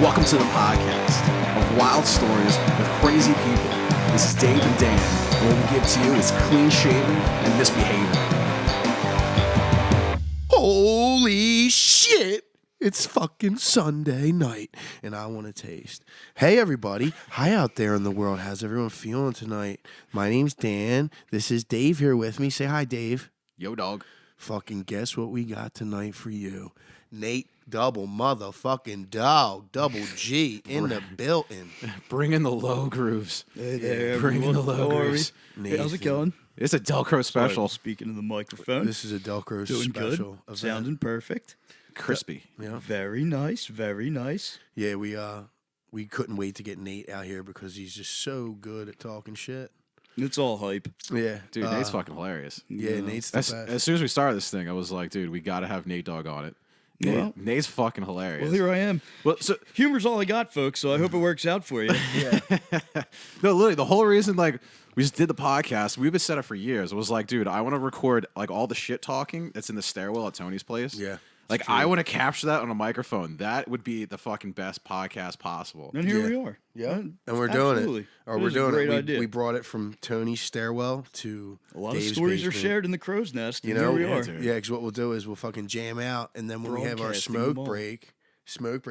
Welcome to the podcast of wild stories with crazy people. This is Dave and Dan, and what we give to you is clean shaven and misbehaving. Holy shit! It's fucking Sunday night, and I want to taste. Hey, everybody. Hi out there in the world. How's everyone feeling tonight? My name's Dan. This is Dave here with me. Say hi, Dave. Yo, dog. Fucking guess what we got tonight for you? Nate, double motherfucking dog, double G in the building. Bring in the low grooves. Hey there, Bring in the everyone. low How are we? grooves. Hey, how's it going? It's a Delcrow special. Speaking to the microphone. This is a Delcrow Doing special good. event. Sounding perfect. Crispy. Yeah. Very nice. Very nice. Yeah, we couldn't wait to get Nate out here because he's just so good at talking shit. It's all hype. Yeah. Dude, Nate's fucking hilarious. Yeah, Nate's the best. As soon as we started this thing, I was like, dude, we got to have Nate Dogg on it. Well- Nate's fucking hilarious. Well, here I am. Well, so Humor's all I got, folks, so I hope it works out for you. no, literally, the whole reason like we just did the podcast, we've been set up for years. It was like, dude, I want to record like all the shit talking that's in the stairwell at Tony's place. Yeah, like I want to capture that on a microphone. That would be the fucking best podcast possible. And here Yeah. we are. Yeah, Uh, and we're doing absolutely. it. Or It we're is a doing great it. idea. We brought it from Tony's stairwell to A lot Dave's of stories are basement. shared in the crow's nest. You and know, here we yeah, are. dude. Yeah, because what we'll do is we'll fucking jam out, and then when we have our Broadcasting smoke them all. break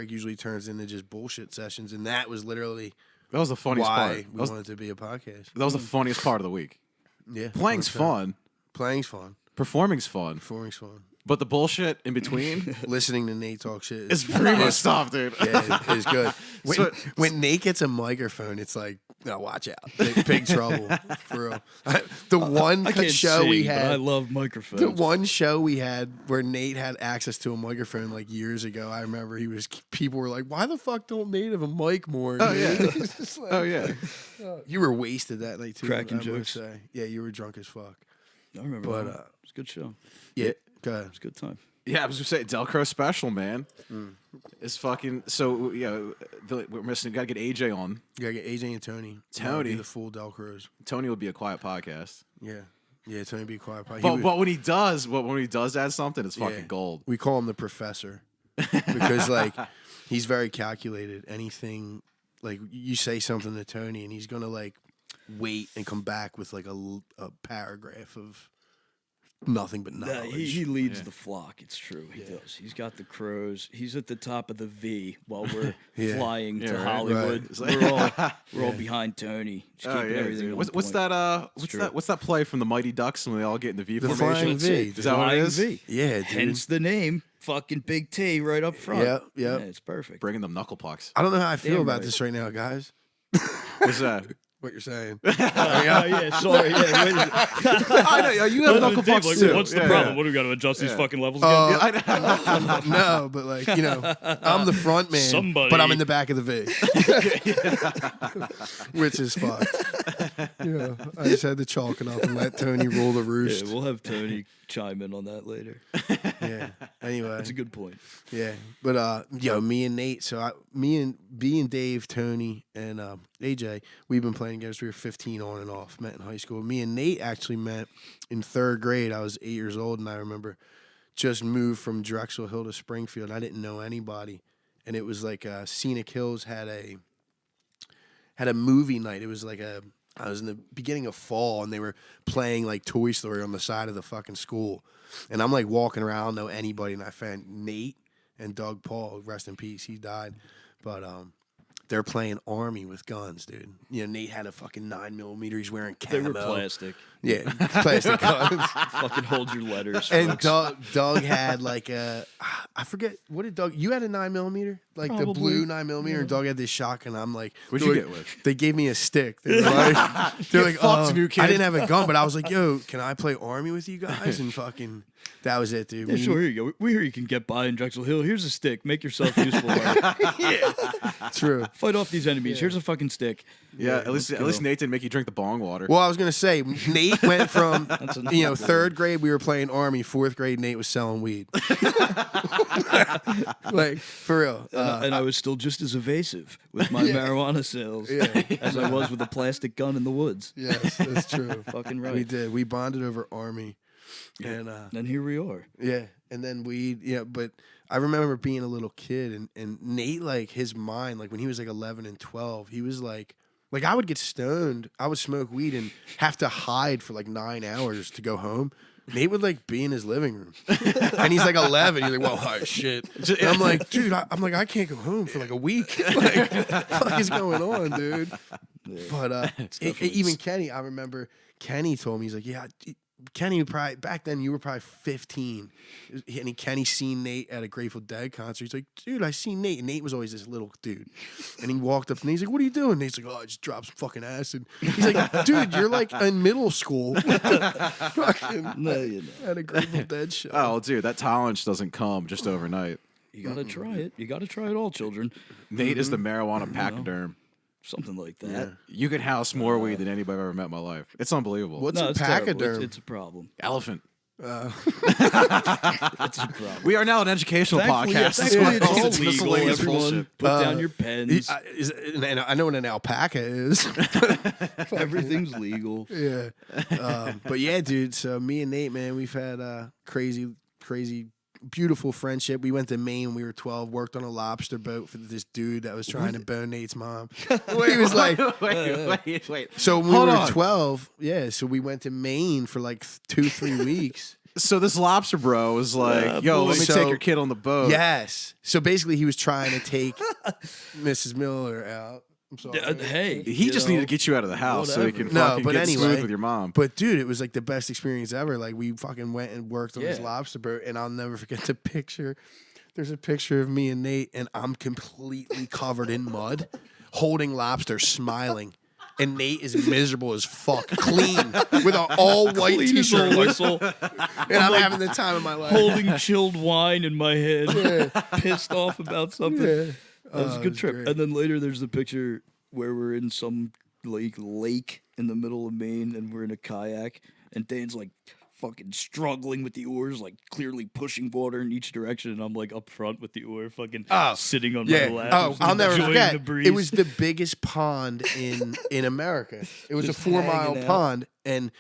usually turns into just bullshit sessions, and that was literally That was the funniest why part. we wanted to be a podcast. That was the funniest part of the week. Yeah, Playing's 100%. fun. Playing's fun. Performing's fun. Performing's fun. But the bullshit in between Listening to Nate talk shit is is pretty much stuff, dude. yeah, it's good. When, So- when Nate gets a microphone, it's like, no, watch out, big trouble for real. The one I can't show sing, we but I had. love microphones. The one show we had where Nate had access to a microphone like years ago, I remember people were like, "Why the fuck don't Nate have a mic more?" Oh, yeah. It's just like- Oh yeah. you were wasted that night too. Cracking I must jokes. say. Yeah, you were drunk as fuck. I remember But, that. It was a good show. Yeah, go ahead. It was a good time. Yeah, I was gonna say Delcrow special, man. It's fucking so. We're missing. Got to get AJ on. You gotta get AJ and Tony. Tony. Be the full Delcrows. Tony would be a quiet podcast. Yeah, yeah. Tony be quiet. But when he does, add something, it's fucking gold. We call him the professor because like he's very calculated. Anything like you say something to Tony, and he's gonna like wait and come back with like a paragraph of nothing but knowledge. He leads the flock. It's true. He does. He's got the crows. He's at the top of the V while we're Yeah. flying Yeah, to right. Hollywood. Right. It's like- We're all behind Tony. Just keeping everything on What's point. that? true. What's that play from the Mighty Ducks when they all get in the V The formation? flying V. Is that what it Flying is? V. Yeah, dude. Hence the name. Fucking Big T right up front. Yep, yep. Yeah, it's perfect. Bringing them knuckle pucks. I don't know how I feel Damn about right. this right now, guys. What's that? What you're saying? Oh, yeah, sorry. Yeah, wait. I know you have knuckle Dave, pucks like, too. what's the Yeah, problem? yeah. What do we got to adjust these fucking levels again? No, but like I'm the front man, Somebody. but I'm in the back of the V, which is fucked. Yeah, I just had to chalk it up and let Tony rule the roost. Yeah, we'll have Tony chime in on that later. Yeah. Anyway, That's a good point. yeah, but me and Nate. So me and Dave, Tony, and AJ, we've been playing against. We were 15 on and off. Met in high school. Me and Nate actually met in third grade. I was 8 years old, and I remember just moved from Drexel Hill to Springfield. I didn't know anybody, and it was like Scenic Hills had a movie night. It was like I was in the beginning of fall, and they were playing like Toy Story on the side of the fucking school. And I'm like walking around, I don't know anybody, and I found Nate and Doug Paul, rest in peace, he died. But they're playing Army with guns, dude. You know, Nate had a fucking 9mm. He's wearing They camo. were plastic. Yeah, plastic guns. Fucking hold your letters. And folks. Doug had like I forget, what did Doug, you had a 9mm? Like the Probably. blue 9mm, and Doug had this shotgun. I'm like, What'd you they're get like- with? They gave me a stick. They were like, fucked, new kid." I didn't have a gun, but I was like, yo, can I play Army with you guys? And fucking, that was it, dude. Yeah, sure, here you go. We hear you can get by in Drexel Hill. Here's a stick. Make yourself useful. True. Fight off these enemies. Here's a fucking stick. Yeah, at least go. Nate didn't make you drink the bong water. Well, I was gonna say Nate went from enough. third grade we were playing Army, fourth grade Nate was selling weed. Like for real. And I was still just as evasive with my marijuana sales as I was with a plastic gun in the woods. Yes, that's true. Fucking right. We did. We bonded over Army. And And here we are. yeah, and then but I remember being a little kid and Nate, like his mind, like when he was like 11 and 12, he was like I would get stoned, I would smoke weed and have to hide for like 9 hours to go home. Nate would like be in his living room, and he's like 11. He's like, "Well, oh, shit." And I'm like, "Dude, I can't go home for like a week. Like, what the fuck is going on, dude?" Yeah. But even Kenny, I remember Kenny told me, he's like, "Yeah, Kenny probably back then you were probably 15, and Kenny seen Nate at a Grateful Dead concert. He's like, dude, I seen Nate. And Nate was always this little dude, and he walked up and he's like, what are you doing? Nate's like, oh, I just dropped some fucking acid. He's like, dude, you're like in middle school. Fucking No, you're not. at a Grateful Dead show. Oh, dude, that tolerance doesn't come just overnight. You gotta try it. You gotta try it all, children. Nate is the marijuana pachyderm. Something like that. Yeah. You can house more weed than anybody I've ever met in my life. It's unbelievable. What's No, a it's terrible. pachyderm? It's a problem. Elephant. It's a problem. We are now an educational podcast. Thankfully, it's all It's legal. miscellaneous Everyone, bullshit. put down your pens. And I know what an alpaca is. Everything's legal. Yeah. But yeah, dude. So me and Nate, man, we've had crazy, beautiful friendship. We went to Maine when we were 12, worked on a lobster boat for this dude that was trying to bone Nate's mom. He was like, wait. so when we Hold were on. 12, yeah, so we went to Maine for like 2-3 weeks. So this lobster bro was like, yo, let me So- take your kid on the boat. Yes. So basically he was trying to take Mrs. Miller out. I'm sorry. Hey, He just needed to get you out of the house so he can whatever. No, fucking but get anyway. smooth with your mom. But dude, it was like the best experience ever. Like we fucking went and worked on this Yeah. lobster boat, and I'll never forget the picture. There's a picture of me and Nate, and I'm completely covered in mud, holding lobster, smiling. And Nate is miserable as fuck, clean, with an all white clean as a t-shirt, whistle, and I'm having the time of my life. holding chilled wine in my head, pissed off about something. Yeah. That was a it good was trip. great. And then later, there's the picture where we're in some lake in the middle of Maine, and we're in a kayak, and Dan's like fucking struggling with the oars, like clearly pushing water in each direction, and I'm like up front with the oar, fucking sitting on Yeah. my lap. Oh, just I'll never enjoying forget. the breeze. It was the biggest pond in America. It was Just a 4-mile hanging out. pond, and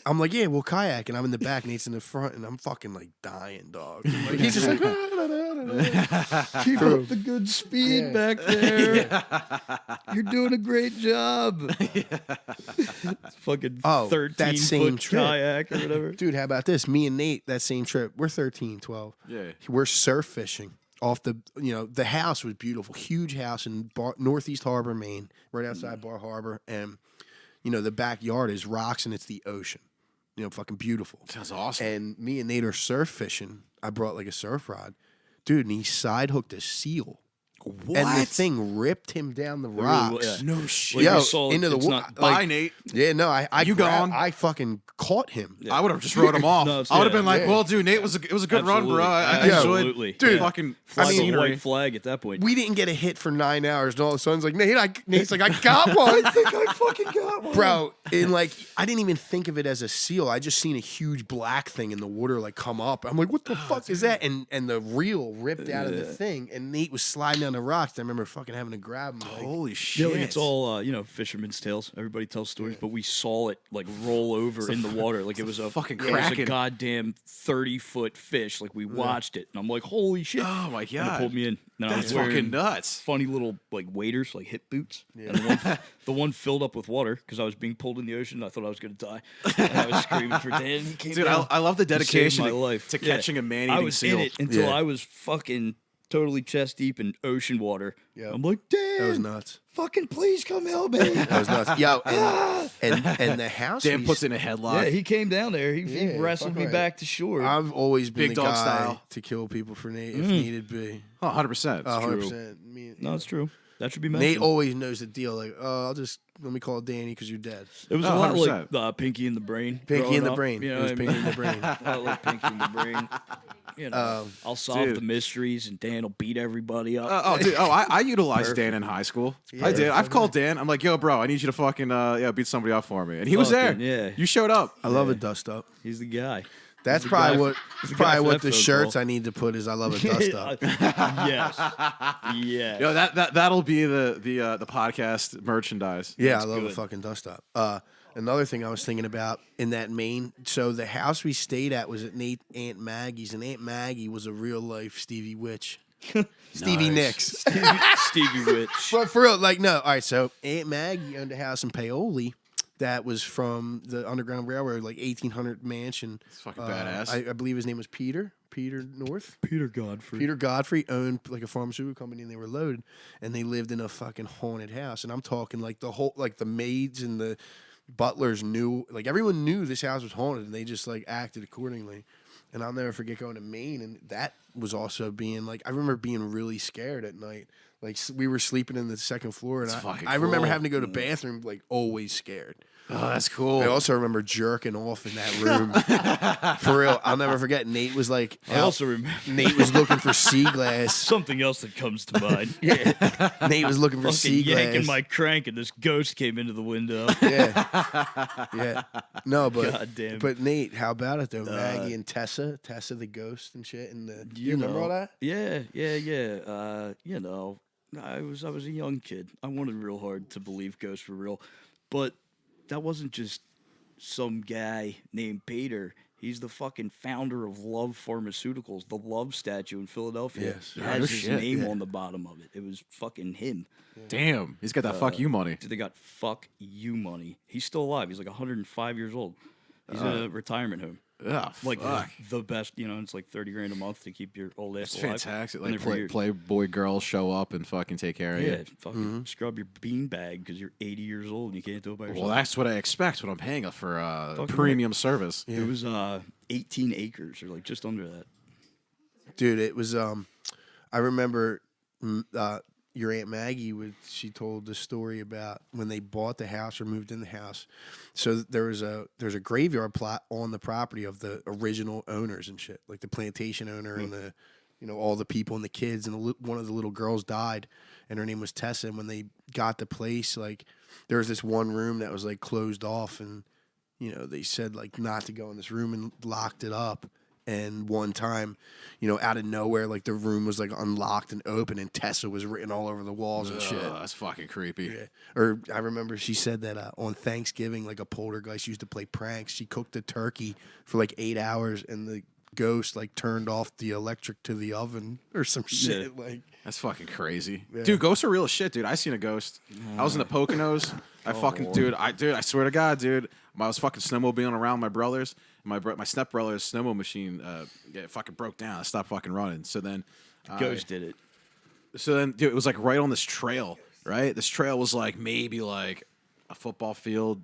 I'm like, yeah, we'll kayak, and I'm in the back, Nate's in the front, and I'm fucking like dying, dog. Like, he's just like, keep up the good speed Yeah. back there. You're doing a great job. It's fucking Oh, that 13 same foot trip. kayak or whatever. dude, how about this? Me and Nate, that same trip, we're 13, 12. Yeah. We're surf fishing off the house was beautiful, huge house in Northeast Harbor, Maine, right outside Bar Harbor, and the backyard is rocks and it's the ocean. Fucking beautiful. Sounds awesome. And me and Nate are surf fishing. I brought like a surf rod, dude, and he side hooked a seal. What? And the thing ripped him down the rocks. yeah. No shit. Like, Yo, we saw into the it's water. not- Bye, Nate. Yeah, no, I You gone? I fucking caught him. Yeah. I would have just wrote him off. No, I would have yeah, been like, yeah. well, dude, Nate it was a good run, bro. I Absolutely. enjoyed Dude, fucking Flag a scenery. white flag at that point. We didn't get a hit for 9 hours, and all of a sudden, it's like, Nate's like, I got one. I think I fucking got one. Bro, and like, I didn't even think of it as a seal. I just seen a huge black thing in the water, like, come up. I'm like, what the fuck is that? And the reel ripped out of the thing, and Nate was sliding down the rocks. I remember fucking having to grab him. Like, Holy Yeah, shit. like it's all fisherman's tales. Everybody tells stories, but we saw it like roll over in the water, like it was a fucking it was a kraken. goddamn 30-foot fish. Like we watched it, and I'm like, holy shit! Oh my And it god. pulled me in. And I That's was wearing fucking nuts. funny little like waders, like hip boots. And the one filled up with water because I was being pulled in the ocean. I thought I was gonna die, and I was screaming for Dan. He came Dude, down. I love the He saved dedication my life. to Yeah. catching a I man-eating was seal. in it until Yeah. I was fucking totally chest deep in ocean water. Yep. I'm like, Dan, that was nuts. fucking please come help me. That was nuts. Yo, and the house. Dan we puts in a headlock. Yeah, he came down there. He Yeah, wrestled fuck me right. back to shore. I've always been Big the dog guy style. to kill people for Nate if needed be. Oh, 100%. 100%. No, it's true. That should be Nate mentioned. always knows the deal. Like, oh, let me call Danny because you're dead. It was Oh, a lot 100%. like Pinky in the Brain. Pinky growing in the up, brain. You know It was what I Pinky mean? in the brain. I like Pinky in the Brain. I'll solve dude. the mysteries, and Dan will beat everybody up. Dude. I utilized Dan in high school. I did. I've called Dan. I'm like, yo, bro, I need you to fucking beat somebody up for me. And he was there. Fucking, yeah. You showed up. I love a dust up. He's the guy. That's the probably guy what. for- he's That's the guy probably for what that the phone shirts call. I need to put is I love a dust up. Yes. Yes. Yo, that'll be the podcast merchandise. Yeah, That's I love a good. fucking dust up. Another thing I was thinking about in that Maine. So the house we stayed at was at Aunt Maggie's, and Aunt Maggie was a real life Stevie Witch. Stevie Nice. Nicks. Stevie Witch. But for real, like, no. All right, so Aunt Maggie owned a house in Paoli that was from the Underground Railroad, like 1800 mansion. It's fucking badass. I believe his name was Peter North. Peter Godfrey. Peter Godfrey owned like a pharmaceutical company, and they were loaded, and they lived in a fucking haunted house. And I'm talking like the whole, like the maids and the butlers knew, like everyone knew this house was haunted, and they just like acted accordingly. And I'll never forget going to Maine, and that was also being like, I remember being really scared at night. Like we were sleeping in the second floor, and That's fucking I remember cool. having to go to the bathroom, like always scared. Oh, that's cool. I also remember jerking off in that room. For real, I'll never forget. Nate was like, I also remember Nate was looking for sea glass. something else that comes to mind. Yeah, Nate was looking for sea Fucking glass. yanking my crank, and this ghost came into the window. Yeah. No, but God damn. but Nate, how about it though? Maggie and Tessa the ghost and shit, and the you remember all that? Yeah. You know, I was a young kid. I wanted real hard to believe ghosts were real, but that wasn't just some guy named Peter. He's the fucking founder of Love Pharmaceuticals, the Love statue in Philadelphia. Yes. It Oh, has no his shit. name on the bottom of it. It was fucking him. Damn, he's got that fuck you money. They got fuck you money. He's still alive. He's like 105 years old. He's in a retirement home. Ugh, Like fuck. the best, you know, it's like $30,000 a month to keep your old ass It's alive. fantastic. Been Like there for years. Playboy girls show up and fucking take care of Yeah, you. fucking scrub your bean bag because you're 80 years old and you can't do it by yourself. Well, that's what I expect when I'm paying for Fucking premium service. It was 18 acres or like just under that. Dude, it was I remember your Aunt Maggie she told the story about when they bought the house or moved in the house. So there's a graveyard plot on the property of the original owners and shit, like the plantation owner and the, you know, all the people and the kids, and one of the little girls died, and her name was Tessa. And when they got the place, like there was this one room that was like closed off, and you know they said like not to go in this room and locked it up. And one time, you know, out of nowhere, like the room was like unlocked and open, and Tessa was written all over the walls and shit. That's fucking creepy. Yeah. Or I remember she said that on Thanksgiving, like a poltergeist used to play pranks. She cooked a turkey for like 8 hours, and the ghost like turned off the electric to the oven or some shit. Like That's fucking crazy. Yeah. Dude, ghosts are real as shit, dude. I seen a ghost. I was in the Poconos. I fucking, dude, I swear to God, dude. I was fucking snowmobiling around my brothers. My stepbrother's snowmobile machine, it fucking broke down. I stopped fucking running. So then, Ghost did it. dude, it was like right on this trail, right? This trail was like maybe like a football field,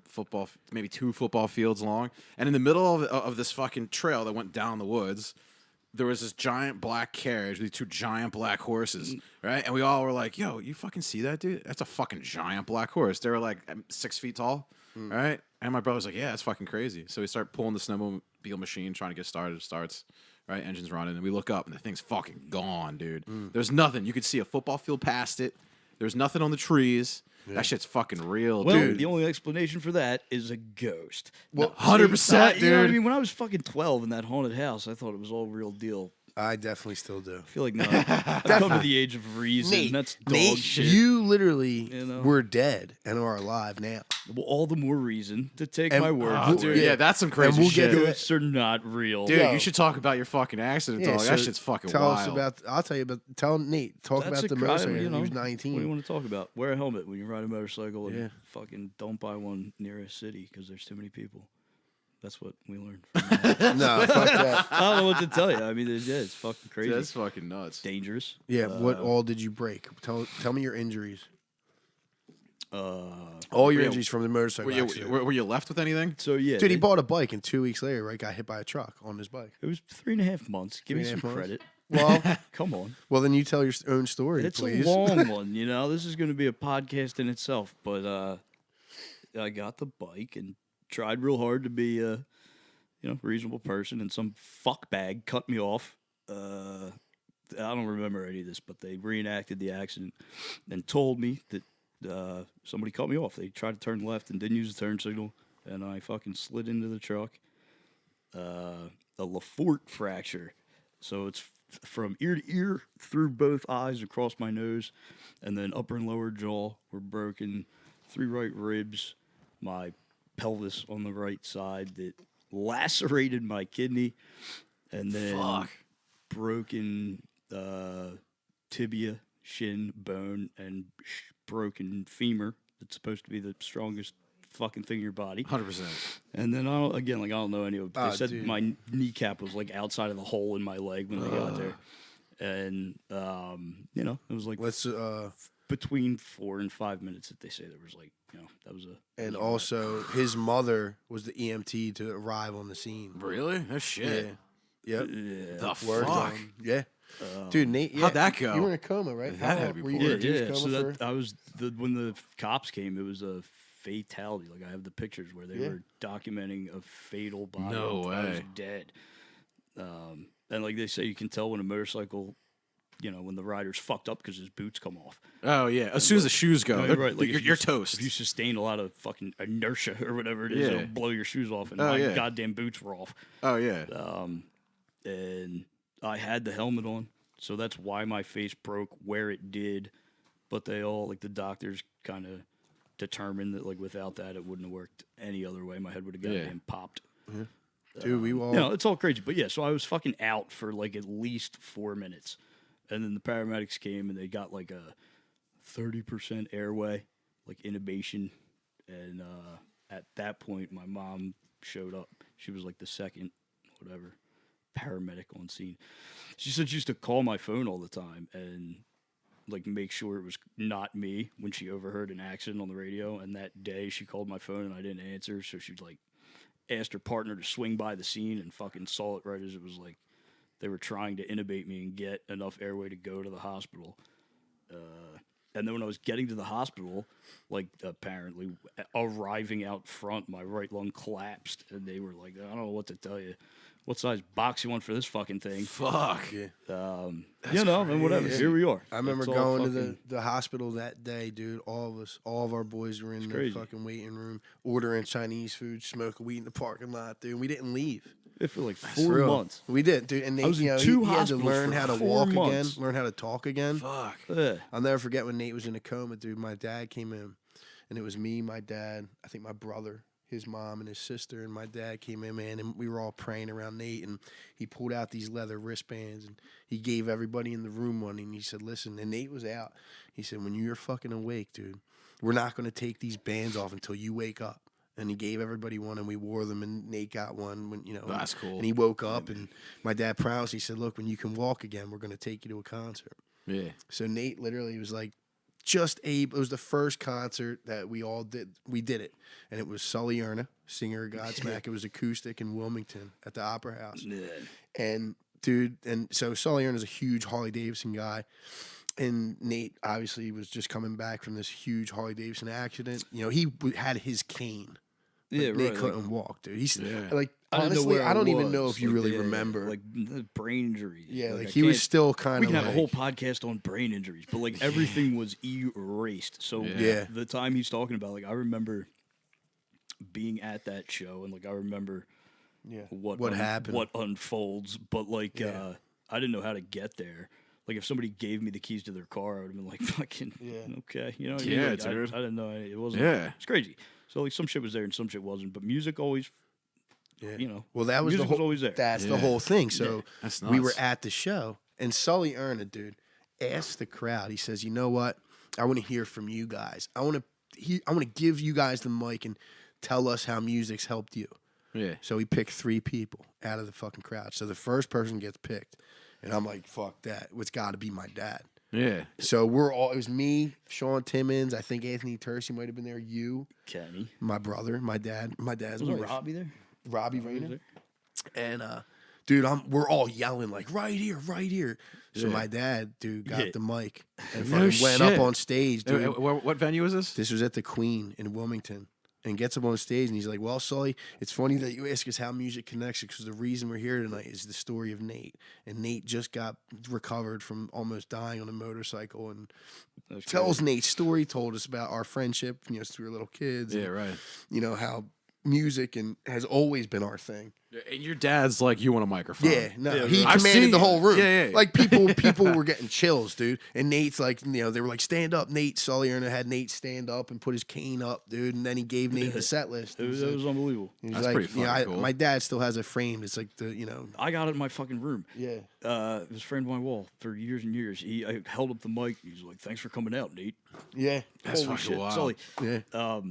maybe 2 football fields long. And in the middle of this fucking trail that went down the woods, there was this giant black carriage with 2 giant black horses, right? And we all were like, yo, you fucking see that, dude? That's a fucking giant black horse. They were like 6 feet tall, right? And my brother was like, yeah, that's fucking crazy. So we start pulling the snowmobile machine, trying to get started. It starts, right? Engine's running. And we look up, and the thing's fucking gone, dude. There's nothing. You could see a football field past it. There's nothing on the trees. That shit's fucking real, Well, dude. the only explanation for that is a ghost. Well, No, 100%, see, you know what I dude. mean? When I was fucking 12 in that haunted house, I thought it was all real deal. I definitely still do. I feel like no. I've come to the age of reason. Nate, That's dog Nate, shit. you literally You know? were dead and are alive now. Well, all the more reason to take And- my word Oh, for dude, it. yeah, that's some crazy we'll shit. get to Ghosts are not real. Dude, Yo. you should talk about your fucking accident, dog. That so shit's fucking tell wild. us about. I'll tell you about. Tell Nate. Talk That's about the crime, motorcycle. you know. He was What do you 19. want to talk about? Wear a helmet when you ride a motorcycle, and Yeah. fucking don't buy one near a city because there's too many people. That's what we learned. From that. No, fuck that. I don't know what to tell you. I mean, it's fucking crazy. Dude, that's fucking nuts. dangerous. Yeah, what all did you break? Tell me your injuries. All your you- injuries from the motorcycle Were you, accident. were you left with anything? So yeah, Dude, he it, bought a bike, and 2 weeks later, right, got hit by a truck on his bike. it was 3.5 months. Give me 3.5 some months? credit. Well, Come on. well, then you tell your own story, It's please. a long one, you know. This is going to be a podcast in itself, but I got the bike and tried real hard to be a reasonable person, and some fuckbag cut me off. I don't remember any of this, but they reenacted the accident and told me that somebody cut me off. They tried to turn left and didn't use the turn signal, and I fucking slid into the truck. A Lafort fracture. So it's from ear to ear, through both eyes, across my nose, and then upper and lower jaw were broken, 3 right ribs. My pelvis on the right side that lacerated my kidney, and then Fuck. broken tibia, shin bone, and broken femur. That's supposed to be the strongest fucking thing in your body. 100%. And then I don't know any of it. But they said dude. my kneecap was like outside of the hole in my leg when I got there, and it was like Let's between 4 and 5 minutes that they say there was like that was a. and also his mother was the EMT to arrive on the scene. Really? No shit. Yeah. Yep. The Worked fuck? on him. Yeah. Dude, Nate, How'd that go? You were in a coma, right? That had to be were you poor. in a Yeah. coma So for- that I was when the cops came, it was a fatality. Like I have the pictures where they were documenting a fatal body. No I was way. dead. And like they say, you can tell when a motorcycle, when the rider's fucked up because his boots come off. Oh yeah. As soon as the shoes go, Right, they're- right. Like if you're you- toast. If you sustain a lot of fucking inertia or whatever it is, Yeah. it'll blow your shoes off, and Oh, my yeah. goddamn boots were off. Oh yeah. And I had the helmet on, so that's why my face broke where it did. But they all, like the doctors, kind of determined that like without that it wouldn't have worked any other way. My head would have goddamn popped. Dude, we all It's all crazy. But yeah, so I was fucking out for like at least 4 minutes, and then the paramedics came and they got like a 30% airway, like intubation, and at that point my mom showed up. She was like the second, whatever, paramedic on scene. She said she used to call my phone all the time and like make sure it was not me when she overheard an accident on the radio. And that day she called my phone and I didn't answer, so she like asked her partner to swing by the scene and fucking saw it right as it was like they were trying to intubate me and get enough airway to go to the hospital. And then when I was getting to the hospital, like apparently arriving out front, my right lung collapsed, and they were like, "I don't know what to tell you. What size box you want for this fucking thing?" Fuck. And whatever. Here we are. I remember It's all going to fucking- the hospital that day, dude. All of us, all of our boys were in the crazy. fucking waiting room, ordering Chinese food, smoking weed in the parking lot, dude. We didn't leave. for like For 4 real. months. We did, dude. And they, I was in he, two he had to hospitals learn for how to 4 walk months. again, learn how to talk again. Fuck. I'll never forget when Nate was in a coma, dude. My dad came in, and it was me, my dad, I think my brother, his mom, and his sister, and my dad came in, man, and we were all praying around Nate, and he pulled out these leather wristbands, and he gave everybody in the room one, and he said, "Listen," and Nate was out. He said, "When you're fucking awake, dude, we're not going to take these bands off until you wake up." And he gave everybody one, and we wore them, and Nate got one when, That's cool. And he woke up, and my dad promised, he said, "Look, when you can walk again, we're going to take you to a concert." Yeah. So Nate literally was like, it was the first concert that we all did. We did it. And it was Sully Erna, singer of Godsmack. It was acoustic in Wilmington at the Opera House. Yeah. And dude, and so Sully Erna's a huge Harley Davidson guy. And Nate obviously was just coming back from this huge Harley Davidson accident. He had his cane. Yeah, Nate right. couldn't walk, dude. He's Yeah. like, I didn't know honestly, where I don't even was. know if you Like, really yeah, remember. like the brain injuries. Yeah, like I he was can't- still kind We of can have a whole podcast on brain injuries, but like everything was erased. So Yeah. the time he's talking about, like I remember being at that show, and like I remember what happened. what unfolds, but like Yeah. I didn't know how to get there. Like if somebody gave me the keys to their car, I would have been like, "Fucking okay," you know? What I mean? Yeah, Like, dude. I didn't know it wasn't. Yeah. It's crazy. So like some shit was there and some shit wasn't, but music always, Well, that was music the whole. was always there. That's the Yeah. whold thing. So That's we were nuts. at the show, and Sully Erna, dude, asked the crowd. He says, "You know what? I want to hear from you guys. I want to give you guys the mic and tell us how music's helped you." Yeah. So he picked 3 people out of the fucking crowd. So the first person gets picked, and I'm like, "Fuck that! It's got to be my dad." Yeah. So it was me, Sean Timmons. I think Anthony Tercy might have been there. You, Kenny. my brother, my dad's Wasn't wife, Robbie there? Robbie Was Rayner. there? And dude, we're all yelling like right here. So Yeah. my dad, dude, got Yeah. the mic and No fucking went up shit. on stage, dude. What venue is this? This was at the Queen in Wilmington. And gets up on stage and he's like, "Well, Sully, it's funny that you ask us how music connects because the reason we're here tonight is the story of Nate. And Nate just got recovered from almost dying on a motorcycle and That's tells Nate's story, told us about our friendship, since we were little kids. Yeah, and, right. how music and has always been our thing. And your dad's like, you want a microphone? Yeah, no, Yeah, he I've commanded seen the you. whole room. Yeah. Like people were getting chills, dude. And Nate's like, they were like, stand up, Nate. Sully Erna had Nate stand up and put his cane up, dude. And then he gave Nate the set list. It was unbelievable. He was That's like, pretty fucking cool. My dad still has it framed. It's like I got it in my fucking room. yeah. It was framed on my wall for years and years. I held up the mic. He was like, "Thanks for coming out, Nate." Yeah. That's Holy fucking shit, wild. Sully. Yeah.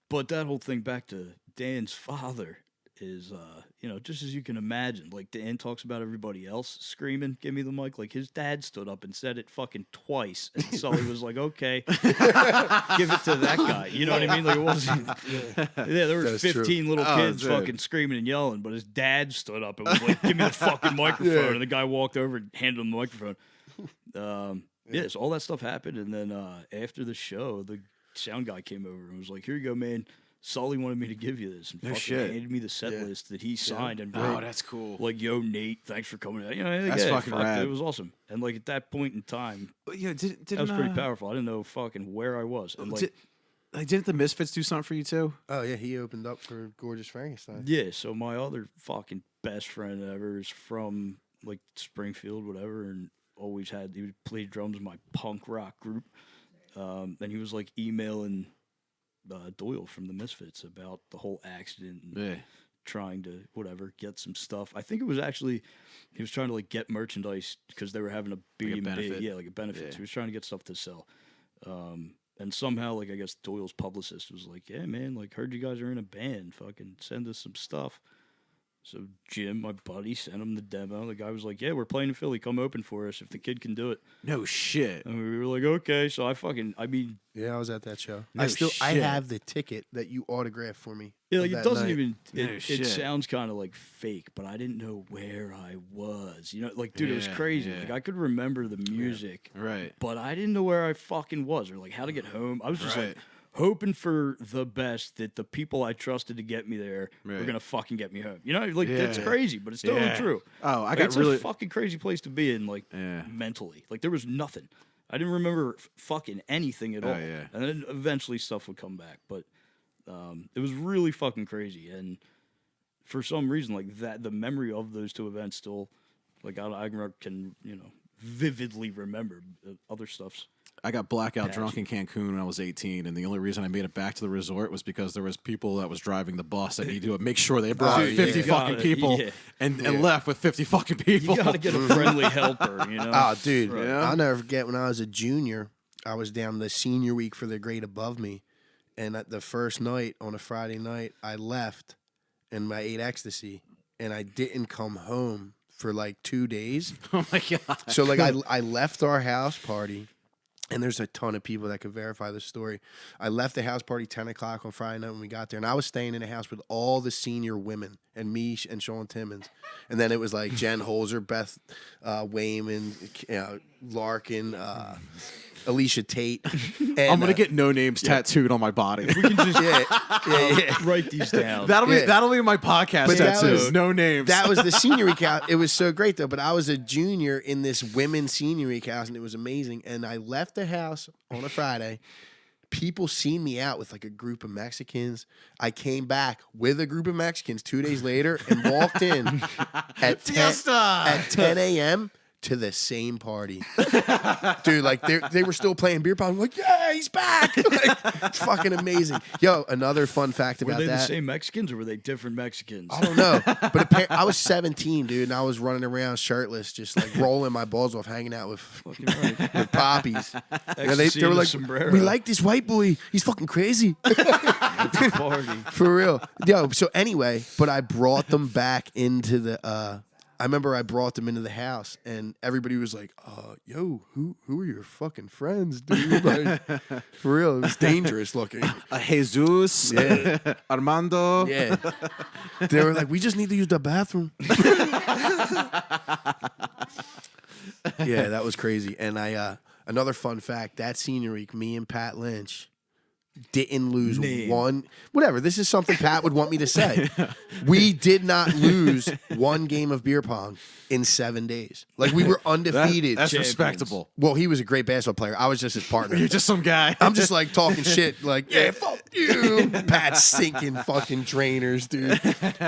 But that whole thing back to Dan's father is, just as you can imagine, like Dan talks about everybody else screaming, "Give me the mic!" Like his dad stood up and said it fucking twice, and Sully was like, "Okay, give it to that guy." You know what I mean? Like it wasn't. Yeah, there were That's 15 little Oh, kids dude. fucking screaming and yelling, but his dad stood up and was like, "Give me the fucking microphone!" Yeah. And the guy walked over and handed him the microphone. Yeah, so all that stuff happened, and then after the show, the sound guy came over and was like, "Here you go, man. Sully wanted me to give you this," and No fucking shit. handed me the set Yeah. list that he signed and Oh, wrote. that's cool. Like, "Yo, Nate, thanks for coming out." That's fucking rad. It was awesome, and like at that point in time, But, yeah, that was pretty powerful. I didn't know fucking where I was, and like, Didn't the Misfits do something for you too? Oh yeah, he opened up for Gorgeous Frankenstein. yeah. So my other fucking best friend ever is from like Springfield, whatever, and he would play drums in my punk rock group. And he was like emailing Doyle from the Misfits about the whole accident and Yeah. trying to get some stuff. I think it was actually he was trying to like get merchandise because they were having a B&B, benefit. like a benefit. Yeah. So he was trying to get stuff to sell. And somehow, like I guess Doyle's publicist was like, "Yeah, man, like heard you guys are in a band. Fucking send us some stuff." So Jim, my buddy, sent him the demo. The guy was like, "Yeah, we're playing in Philly. Come open for us if the kid can do it." No shit. And we were like, "Okay." So I mean, Yeah, I was at that show. No I shit. have the ticket that you autographed for me. yeah, of like, it that doesn't night. even. No It shit. sounds kind of like fake, but I didn't know where I was. Like, dude, it was Yeah, crazy. yeah. Like, I could remember the music, Right. but I didn't know where I fucking was or like how to get home. I was just Right. like hoping for the best that the people I trusted to get me there were Right. gonna fucking get me home. Like that's Yeah. crazy, but it's totally Yeah. true. Oh, I Like, got it's really. a fucking crazy place to be in, like Yeah. mentally. Like there was nothing. I didn't remember fucking anything at Oh, all. yeah. And then eventually stuff would come back, but it was really fucking crazy. And for some reason, like that, the memory of those two events still, like I can vividly remember. Other stuff's. I got blackout drunk in Cancun when I was 18, and the only reason I made it back to the resort was because there was people that was driving the bus that needed to make sure they brought Oh, 50 yeah. fucking Gotta- people yeah. and left with 50 fucking people. You gotta get a friendly helper, Oh, dude, Right. Yeah. I'll never forget when I was a junior. I was down the senior week for the grade above me, and at the first night on a Friday night, I left and I ate ecstasy, and I didn't come home for like 2 days. Oh my god. So like I left our house party, and there's a ton of people that could verify this story. I left the house party 10 o'clock on Friday night when we got there, and I was staying in a house with all the senior women and me and Sean Timmons. And then it was like Jen Holzer, Beth Wayman, Larkin, Alicia Tate. And, I'm gonna get no names tattooed on my body. We can just yeah. write these down. That'll be my podcast But that tattoo. was- No names. That was the senior week house. It was so great though. But I was a junior in this women's senior week house, and it was amazing. And I left the house on a Friday. People seen me out with like a group of Mexicans. I came back with a group of Mexicans 2 days later and walked in at 10 a.m. to the same party. Dude, like they were still playing beer pong. I'm like, yeah, he's back. Like, it's fucking amazing. Yo, another fun fact Were about they that. the same Mexicans or were they different Mexicans? I don't know, but I was 17, dude, and I was running around shirtless, just like rolling my balls off, hanging out with Fucking right. with poppies. Ecstasy They were and a like, sombrero. "We like this white boy. He's fucking crazy." It's a party. For real. Yo, so anyway, but I brought them back into the I remember I brought them into the house, and everybody was like, yo, who are your fucking friends, dude? Like, for real, it was dangerous looking. Jesus, Yeah. Armando. Yeah. They were like, we just need to use the bathroom. Yeah, that was crazy. And I another fun fact, that senior week, me and Pat Lynch didn't lose Name. one. Whatever. This is something Pat would want me to say. We did not lose one game of beer pong in 7 days. Like we were undefeated. That's Champions. respectable. Well, he was a great basketball player. I was just his partner. You're just some guy. I'm just like talking shit, like, yeah, fuck you. Pat's sinking fucking trainers, dude.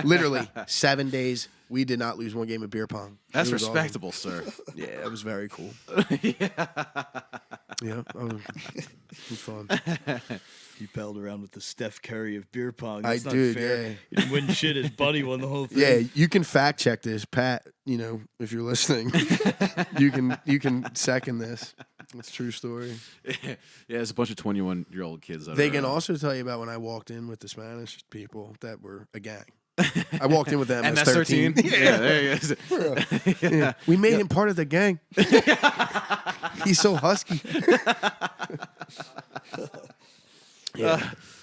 Literally, 7 days, we did not lose one game of beer pong. That's It was respectable, sir. awesome. Yeah, it was very cool. Yeah, it was fun. He palled around with the Steph Curry of beer pong. I That's not did, fair. yeah. He didn't win shit. His buddy won the whole thing. Yeah, you can fact check this, Pat. You know, if you're listening, you can second this. It's a true story. Yeah, there's a bunch of 21-year-old kids. They can also tell you about when I walked in with the Spanish people that were a gang. I walked in with them and as that's 13. 13. Yeah, there he is. Yeah. We made him part of the gang. He's so husky. Yeah.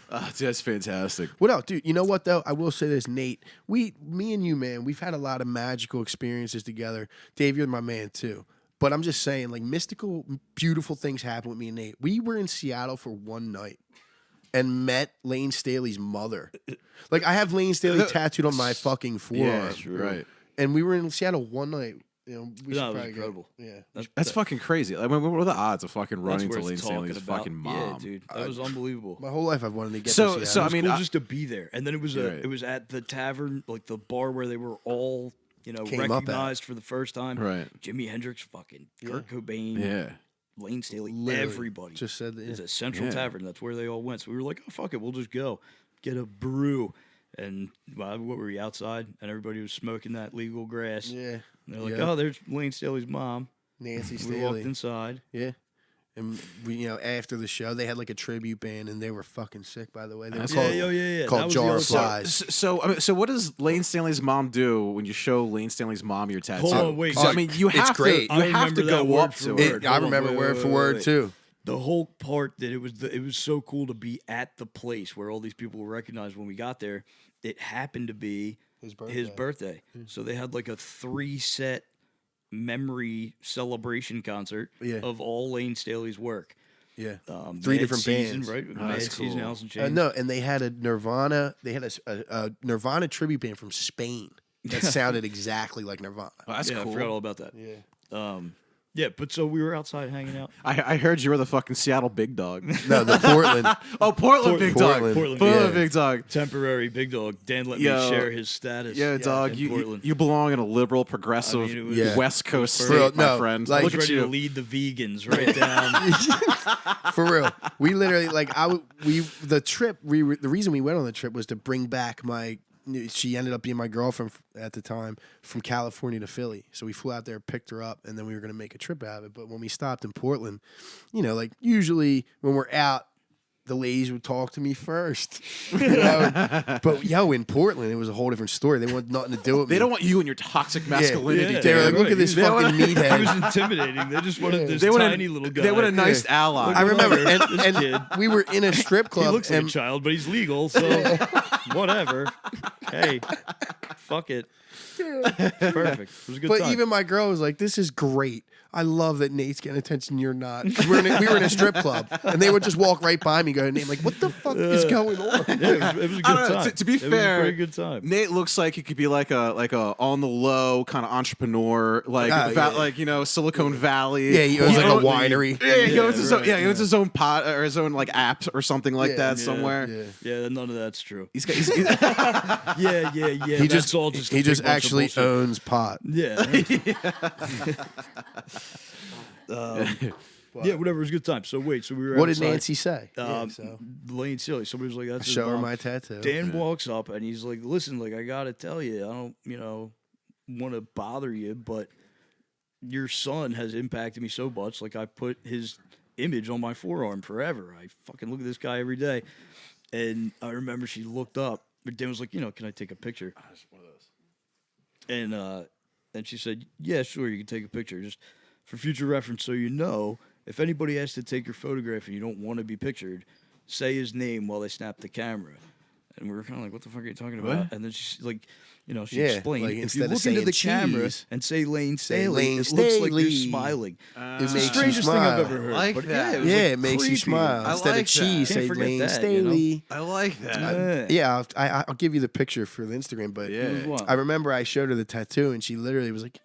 Dude, that's fantastic. What else, dude? You know what though? I will say this, Nate. Me and you, man, we've had a lot of magical experiences together. Dave, you're my man too. But I'm just saying, like, mystical, beautiful things happen with me and Nate. We were in Seattle for one night and met Lane Staley's mother. Like, I have Lane Staley tattooed on my fucking forearm. Yeah, right. And we were in Seattle one night. You know, we should No, it was probably incredible. Go. Yeah. That's fucking crazy. I mean, what are the odds of fucking That's running worth to Lane talking Stanley's about. fucking mom? Yeah, dude, that was unbelievable. My whole life I've wanted to get So- to so, Seattle. I mean, cool I- just to be there, and then it was Right. it was at the tavern, like the bar where they were all Came up at. recognized for the first time. Right. Jimi Hendrix, fucking Kurt Cobain, Yeah. Lane Staley, Literally everybody. just said that. It's Yeah. a Central Yeah. Tavern. That's where they all went. So we were like, oh fuck it, we'll just go get a brew. And what were we outside? And everybody was smoking that legal grass. Yeah. And they're like, Yeah. oh, there's Lane Staley's mom. Nancy We walked Staley. inside. Yeah. And we, you know, after the show, they had like a tribute band, and they were fucking sick. By the way, they were That's called, yeah. That called was the Jar other of side. Flies. So what does Lane Stanley's mom do when you show Lane Stanley's mom your tattoo? Hold on, wait. 'Cause, I mean, you It's have great. to. You I have to remember that go word up for to word. it. I Hold on, remember wait, word wait, for wait, word wait. too. The whole part that it was so cool to be at the place where all these people were recognized when we got there. It happened to be his birthday. So they had like a 3-set memory celebration concert Yeah. of all Lane Staley's work. Yeah, Three different season, bands. right? Oh, Mad that's Season, cool. Alice in Chains. No, and they had a Nirvana. They had a Nirvana tribute band from Spain that sounded exactly like Nirvana. Oh, that's yeah, cool. I forgot all about that. Yeah. Yeah, but so we were outside hanging out. I heard you were the fucking Seattle big dog. No, the Portland. Oh, Portland big dog. Portland, Portland yeah. big dog. Temporary big dog. Dan let me Yo. share his status. Yeah, dog. in You Portland. you belong in a liberal, progressive, I mean, it was- Yeah. West Coast For state, real, my no, friend. like- I was Look at ready to you. lead the vegans right down. For real, we literally like the reason we went on the trip was to bring back my. She ended up being my girlfriend at the time from California to Philly. So we flew out there, picked her up, and then we were gonna make a trip out of it. But when we stopped in Portland, you know, like usually when we're out, the ladies would talk to me first. You know? But in Portland, it was a whole different story. They wanted nothing to do with me. They don't want you and your toxic masculinity. Yeah. They were Dan. like, look at this They fucking wanna- He was meathead. intimidating. They just wanted this They want tiny little guy. They want a nice ally. I remember, This and kid. we were in a strip He club. looks like and a child, but he's legal, so whatever. Hey, fuck it. It's perfect. It was a good But time. even my girl was like, "This is great. I love that Nate's getting attention. You're not." 'Cause we were in a strip club, and they would just walk right by me, going, "Nate," like, "What the fuck is going on?" yeah, it was a good I don't know, time. to be it was a fair, pretty good time. Nate looks like he could be like a on the low kind of entrepreneur, like yeah. like Silicon Valley. Yeah, he owns like a owns- winery. Yeah, he owns his own. right, Yeah, he owns his own pot or his own like app or something like that somewhere. Yeah. Yeah, none of that's true. He's got. Yeah. He That's just all just a he big just bunch of actually bullshit. owns pot. Yeah. Yeah, whatever. It was a good time. So wait, so we were. What did outside. Nancy say? Lane Silly. Somebody was like, "That's his Show her mom." my tattoo. Dan walks up and he's like, "Listen, like I gotta tell you, I don't, want to bother you, but your son has impacted me so much. Like I put his image on my forearm forever. I fucking look at this guy every day." And I remember she looked up. But Dan was like, "Can I take a picture?" And she said, "Yeah, sure, you can take a picture. Just for future reference, so you know, if anybody has to take your photograph and you don't want to be pictured, say his name while they snap the camera." And we were kind of like, what the fuck are you talking about? And then she's like, she Yeah, explained, like, if you instead of look into the saying camera cheese, and say Lane say Staley, Lane it looks like you're Staley. smiling. It It's the makes you strangest thing I've smile. ever heard. like but that. Yeah, it, was Yeah, like it makes you creepy. smile. I Instead like of cheese, that. Can't say forget Lane that, Staley. I like that. Yeah. Yeah, I'll give you the picture for the Instagram, but Yeah. It was wild. I remember I showed her the tattoo, and she literally was like,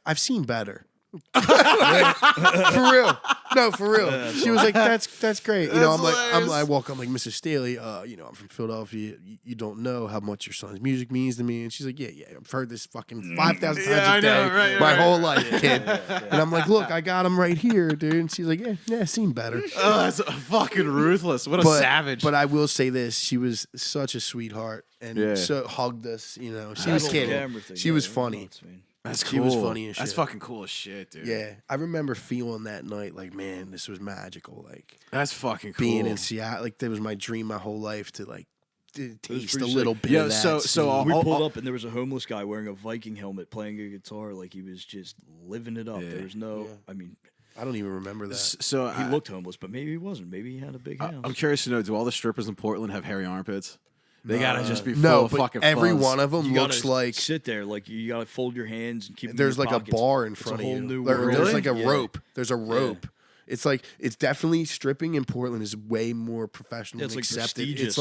I've seen better. For real. No, for real. She was like, that's great. You know, I'm hilarious. I walk, I'm like, Mrs. Staley, I'm from Philadelphia. You don't know how much your son's music means to me. And she's like, yeah, I've heard this fucking 5,000 times Yeah, I a day know, right, my right. whole life, kid. And I'm like, look, I got him right here, dude. And she's like, yeah, seen better. Oh, that's fucking ruthless. What a savage. But I will say this: she was such a sweetheart, and Yeah. so hugged us. You know, she That was whole kidding. camera thing, She yeah, was it funny. nuts, man. That's cool. She was funny as That's shit. fucking cool as shit, dude. Yeah, I remember feeling that night like, man, this was magical. Like That's fucking cool. being in Seattle, like that was my dream my whole life to like taste a pretty little sick. bit Yeah, of that. so scene. I'll- We pulled up and there was a homeless guy wearing a Viking helmet playing a guitar like he was just living it up. Yeah. There was no, I mean, I don't even remember that. So he looked homeless, but maybe he wasn't. Maybe he had a big house. I'm curious to know: do all the strippers in Portland have hairy armpits? They gotta just be full No, of but fucking every fuzz. one of them You looks gotta like sit there, like you gotta fold your hands and keep. them in there's your like a pockets. bar in It's front a of whole you. new There- world. There's like a Yeah. rope. There's a rope. It's like it's definitely stripping in Portland is way more professional Yeah, it's and like accepted. prestigious.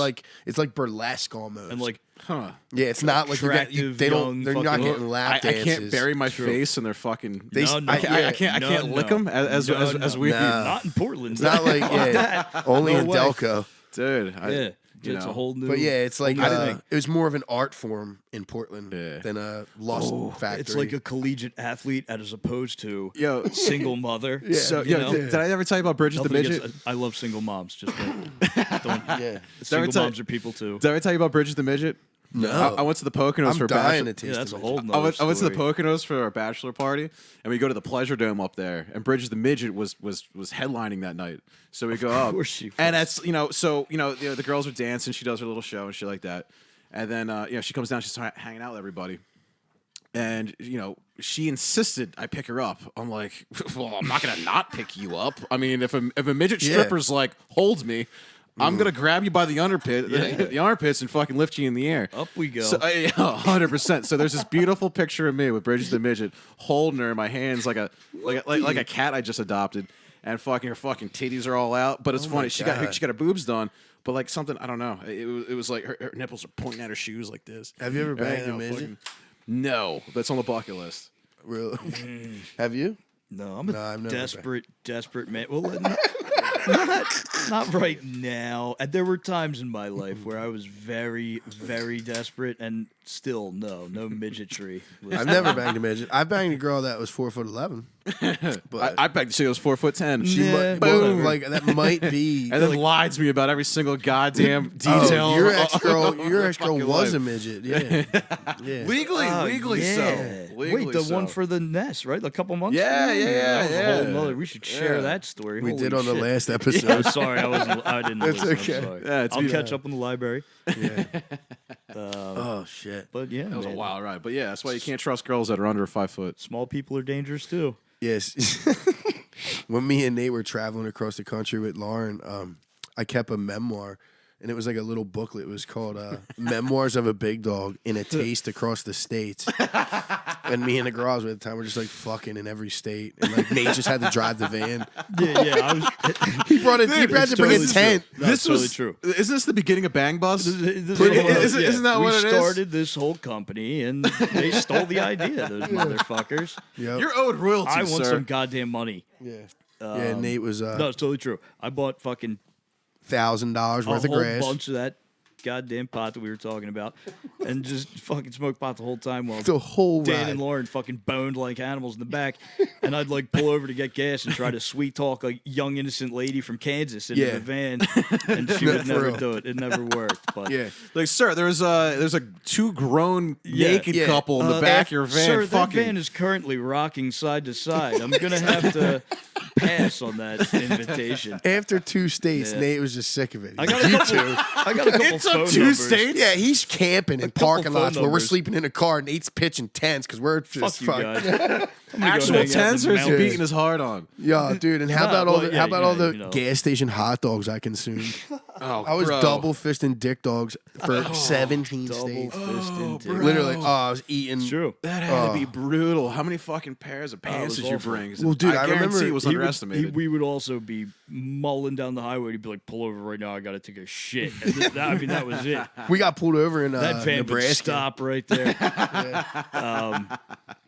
It's like burlesque almost. And like Huh? yeah, it's not like you got, attractive, they don't. young They're not fucking- getting I, lap I dances. can't bury my True. face in their fucking. They- no, no, I can't no, lick no. them as No. we. Nah. Not in Portland. It's not like yeah, only No in way. Delco. Dude. Yeah, you it's know. a whole new. But yeah, it's like whole new thing. it was more of an art form in Portland Yeah. than a Lost Factory. It's like a collegient athlete as opposed to Yo. single mother. So, you know? did I ever tell you about Bridget the Nothing midget? against- I love single moms. Just don't. yeah. Single tell- moms are people too. Did I ever tell you about Bridget the midget? No, I went to the Poconos I'm for dying bachelor. to taste Yeah, that's the a midget. whole. I Nother went to the story. Poconos for our bachelor party, and we go to the Pleasure Dome up there, and Bridget the midget was headlining that night. So we go up, course she and was. that's the girls are dancing, she does her little show and shit like that, and then she comes down, she's hanging out with everybody, and she insisted I pick her up. I'm like, well, I'm not gonna not pick you up. I mean, if a midget Yeah. stripper's like holds me. I'm gonna grab you by the the armpits, and fucking lift you in the air. Up we go. So, 100%. So there's this beautiful picture of me with Bridget the midget holding her in my hands like a cat I just adopted, and her fucking titties are all out. But it's funny. She got her boobs done, but like something I don't know. It was like her nipples are pointing at her shoes like this. Have you ever Right? banged a midget? fucking- No, that's on the bucket list. Really? Have you? No, I'm No, I've a never desperate man. Well, not right now. And there were times in my life where I was very, very desperate, and still no midgetry. I've never banged a midget. I've banged a girl that was 4'11", but I begged she was 4'10". she Nah, might, whatever. like that might be. And then lied to me about every single goddamn detail. Oh, your of- ex girl, of your her ex girl fucking was a life. midget. Yeah, yeah. Legally Yeah. so. Legally Wait, the so. one for the nest, right? A couple months. Yeah, ago? yeah, That was a yeah. whole nother. We should share Yeah. that story. We Holy did on the shit. last I'm episode. sorry, I didn't. It's listen. okay. I'm sorry. Yeah, it's I'll me. catch up in the library. Yeah. Oh shit. But yeah, That was a man, wild ride. But yeah, that's why you can't trust girls that are under 5 foot. small people are dangerous too. Yes. When me and Nate were traveling across the country with Lauren, I kept a memoir, and it was like a little booklet. It was called "Memoirs of a Big Dog in a Taste Across the States." And me and the girls at the time were just like fucking in every state, and like Nate just had to drive the van. Yeah. I was, He brought it. He had It's to bring totally a tent. That's This totally was true. Isn't this the beginning of Bang Bus? Isn't Isn't that what it is? We started this whole company, and they stole the idea. Those motherfuckers. Yep. You're owed royalties, I want sir. some goddamn money. Yeah. Yeah. Nate was No, it's totally true. I bought fucking $1,000 a worth of whole grass. bunch of that goddamn pot that we were talking about, and just fucking smoked pot the whole time while The whole Dan ride. and Lauren fucking boned like animals in the back, and I'd like pull over to get gas and try to sweet talk a young innocent lady from Kansas into Yeah. the van, and she No, would for never real. do it. It never worked. But Yeah. Like, sir, there's a two grown naked Yeah. couple in the back of your van. Sir, that fucking van is currently rocking side to side. I'm gonna have to pass on that invitation. After 2 states, Yeah. Nate was just sick of it. I got a couple It took phone 2 numbers. states? Yeah, he's camping in couple parking phone lots where we're numbers. sleeping in a car. Nate's pitching tents because we're just Fuck you guys. I'm gonna go Actual hang out in tens the or is he mountains. beating his heart on? Yeah, dude. And how Nah, about all well, the yeah, how about all you the know. gas station hot dogs I consumed? Oh, I was bro. double fisting dick dogs for 17 Double states. fisting dick. Literally, I was eating. It's true. That had to be brutal. How many fucking pairs of it pants was did you awful. bring? Well, dude, I guarantee remember it was He would- underestimated. we would also be mulling down the highway. He'd be like, "Pull over right now. I got to take a shit." And that was it. We got pulled over in That van would Nebraska. stop right there.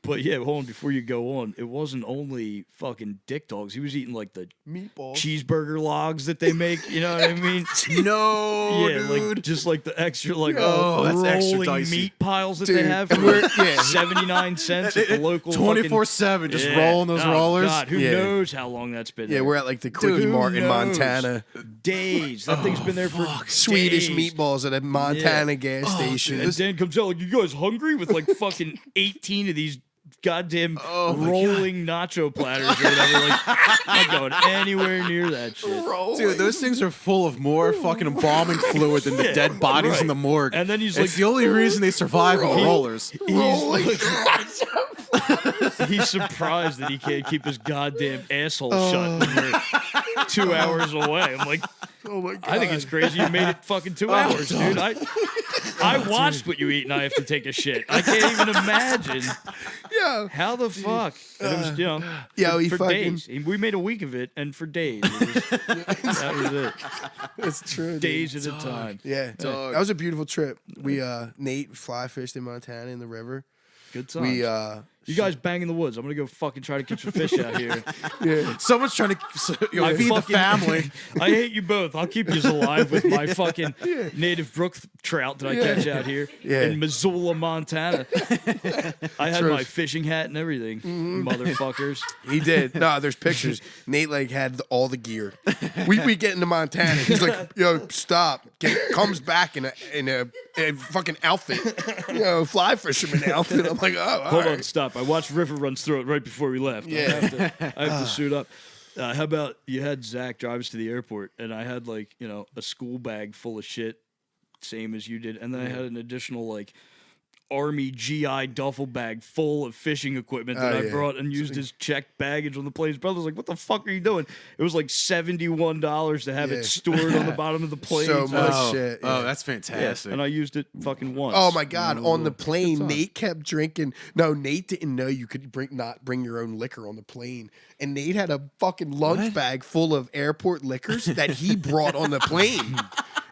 But yeah, hold on. Before you go on, it wasn't only fucking dick dogs. He was eating like the Meatballs. cheeseburger logs that they make. You know what I mean? no, yeah, dude. like just like the extra Oh, that's extra rolling dicey. meat piles that Dude, they have for and we're- like yeah. 79 cents at the local 24/7, just fucking- rolling those Oh, rollers. God, who Yeah. knows how long that's been? Yeah, there? we're at like the Quickie Who Mart in knows? Montana. Days. That thing's been there for Swedish days. meatballs at a Montana gas station. And Dan comes out like, "You guys hungry?" with like fucking 18 of these goddamn Oh, my rolling nacho platters or whatever. Like, I'm not going anywhere near that shit. Dude, those things are full of more fucking embalming fluid than the Yeah, dead bodies right. in the morgue. And then he's it's like- the only reason they survive on rollers. He's surprised that he can't keep his goddamn asshole shut when we're 2 hours away. I'm like, Oh my god! I think it's crazy you made it fucking 2 hours, dude. I watched what you eat and I have to take a shit. I can't even imagine yeah. how the fuck. And it was, you know, Yeah, we for fucking. days. We made a week of it, and for days. That was it. It's true. dude. Days at a time. Yeah, Dog. that was a beautiful trip. We Nate fly fished in Montana in the river. Good times. We You guys bang in the woods. I'm gonna go fucking try to catch a fish out here. yeah. Someone's trying to I feed the fucking- family. I hate you both. I'll keep you alive with my fucking native brook trout that I catch out here Yeah. in Missoula, Montana. I had True. my fishing hat and everything, motherfuckers. He did. No, there's pictures. Nate like had all the gear. We get into Montana. He's like, "Yo, stop!" Comes back in a fucking outfit, fly fisherman outfit. I'm like, "Oh, all Hold right." on, stop. I watched River runs through it right before we left. Yeah. I have to suit up. How about you had Zach drive us to the airport, and I had like, you know, a school bag full of shit, same as you did, and then I had an additional like Army GI duffel bag full of fishing equipment that Oh, I yeah. brought and used as checked baggage on the plane. His brother was like, "What the fuck are you doing?" It was like $71 to have Yeah. it stored on the bottom of the plane. So much Oh, shit. oh, yeah. that's Yeah, fantastic. and I used it fucking once. Oh my god! And it was On the a plane, good time. Nate kept drinking. No, Nate didn't know you could not bring your own liquor on the plane, and Nate had a fucking lunch bag full of airport liquors that he brought on the plane.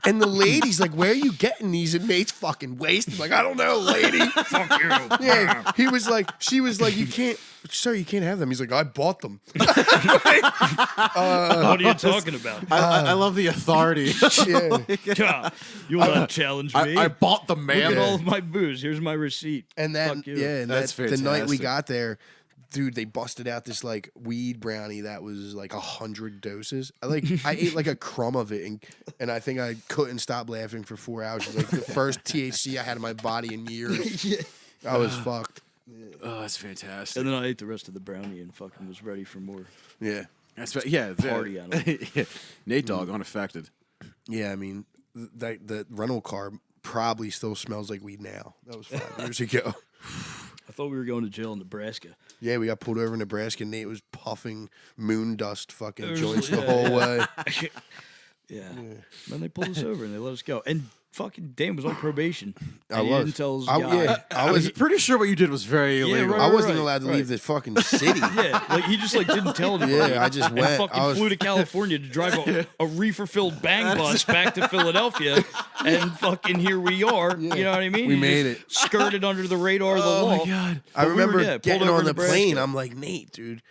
And the lady's like, "Where are you getting these?" And Nate's fucking wasted. Like, "I don't know, lady." Fuck you. Yeah, she was like, "You can't, sir, you can't have them." He's like, "I bought them." What are you talking about? I love the authority. Yeah. God, you will not challenge me. I bought the Look man. at all of my booze. Here's my receight. And then Fuck you. yeah, and That's the night we fantastic. got there, dude, they busted out this like weed brownie that was like 100 doses. I ate like a crumb of it, and I think I couldn't stop laughing for 4 hours. It was like the first THC I had in my body in years. I was fucked. Oh, that's fantastic. And then I ate the rest of the brownie and fucking was ready for more. Yeah, Yeah, Party animal. yeah. Nate Dogg, unaffected. yeah. I mean, the rental car probably still smells like weed now. That was 5 years ago. I thought we were going to jail in Nebraska. Yeah, we got pulled over in Nebraska. Nate was puffing moon dust fucking It was- joints the yeah, whole yeah. way. Yeah. Then they pulled us over and they let us go. And fucking Dan was on probation. I And he was. didn't tell his I- guy. yeah. I was pretty sure what you did was very illegal. right. I wasn't allowed to leave the fucking city. Yeah, like he just like didn't tell anybody. Yeah, I just and went. fucking I was- flew to California to drive a reefer-filled bang bus back to Philadelphia, and fucking here we are. You know what I mean? We You made just skirted under the radar of the law. God. I But we were, remember yeah, pulled getting over on the Nebraska. plane. I'm like, "Nate, dude,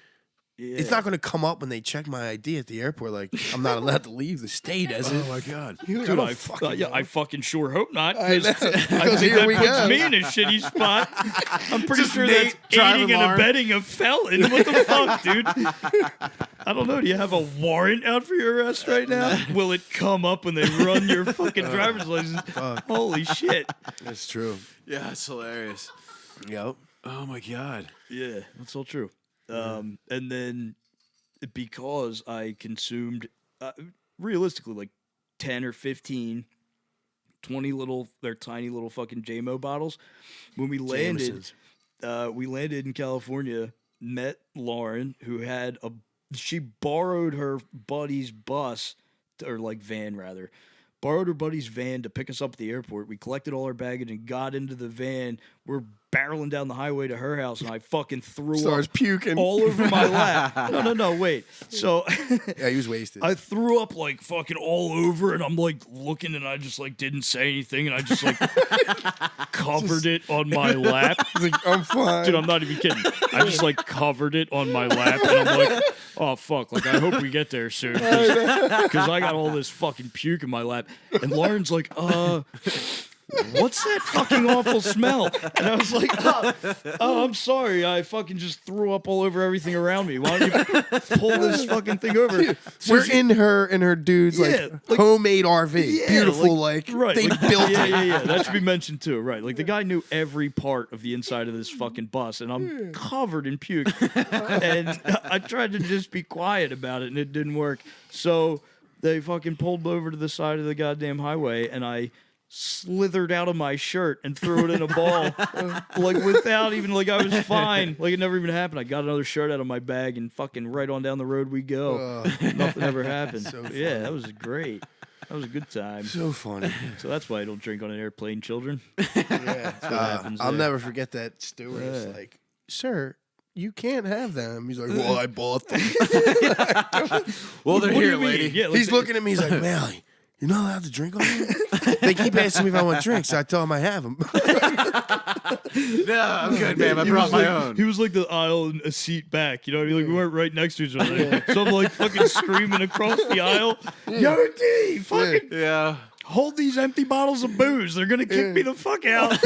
Yeah. it's not going to come up when they check my ID at the airport. Like, I'm not allowed to leave the state, as it." Oh my God. Dude, Dude, I fucking sure hope not. I know. 'Cause I Because think here that we puts go. me in a shitty spot. I'm pretty Just sure Nate that's driving aiding and Lauren. abetting a felon. What the fuck, dude? I don't know. Do you have a warrant out for your arrest right now? Will it come up when they run your fucking driver's license? Holy shit. That's true. Yeah, that's hilarious. Yep. Oh my God. Yeah, that's all true. And then because I consumed, realistically, like 10 or 15, 20 little, they're tiny little fucking JMO bottles. When we landed, in California, met Lauren, who had she borrowed her buddy's bus, or like van rather, borrowed her buddy's van to pick us up at the airport. We collected all our baggage and got into the van. We're barreling down the highway to her house, and I fucking threw Starts up puking all over my lap. No, wait. So Yeah, he was wasted. I threw up like fucking all over, and I'm like looking, and I just like didn't say anything, and I just like covered it on my lap. He's like, I'm fine. Dude, I'm not even kidding. I just like covered it on my lap, and I'm like, oh fuck, like I hope we get there soon, because I got all this fucking puke in my lap. And Lauren's like, what's that fucking awful smell? And I was like, oh, I'm sorry. I fucking just threw up all over everything around me. Why don't you pull this fucking thing over? So We're in her dude's Yeah, like- homemade RV. Yeah, Beautiful, right, they built it. Yeah. That should be mentioned too, right? Like the guy knew every part of the inside of this fucking bus, and I'm covered in puke. And I tried to just be quiet about it, and it didn't work. So they fucking pulled over to the side of the goddamn highway, and I slithered out of my shirt and threw it in a ball, like without even like I was fine, like it never even happened. I got another shirt out of my bag and fucking right on down the road we go. Nothing ever happened. So yeah, that was great. That was a good time. So funny. So that's why I don't drink on an airplane, children. Yeah. happens I'll there. never forget that stewardess. Like, sir, you can't have them. He's like, well, I bought them. Well, they're What do here, you mean? lady. Yeah, like He's looking at me. He's like, Mally, you're not allowed to drink on them? They keep asking me if I want drinks, so I tell them I have them. No, I'm good, man. I brought my own. He was like the aisle and a seat back. You know what I mean? Like we weren't right next to each other. So I'm like fucking screaming across the aisle. Yo, D, fucking Yeah. hold these empty bottles of booze. They're gonna kick me the fuck out.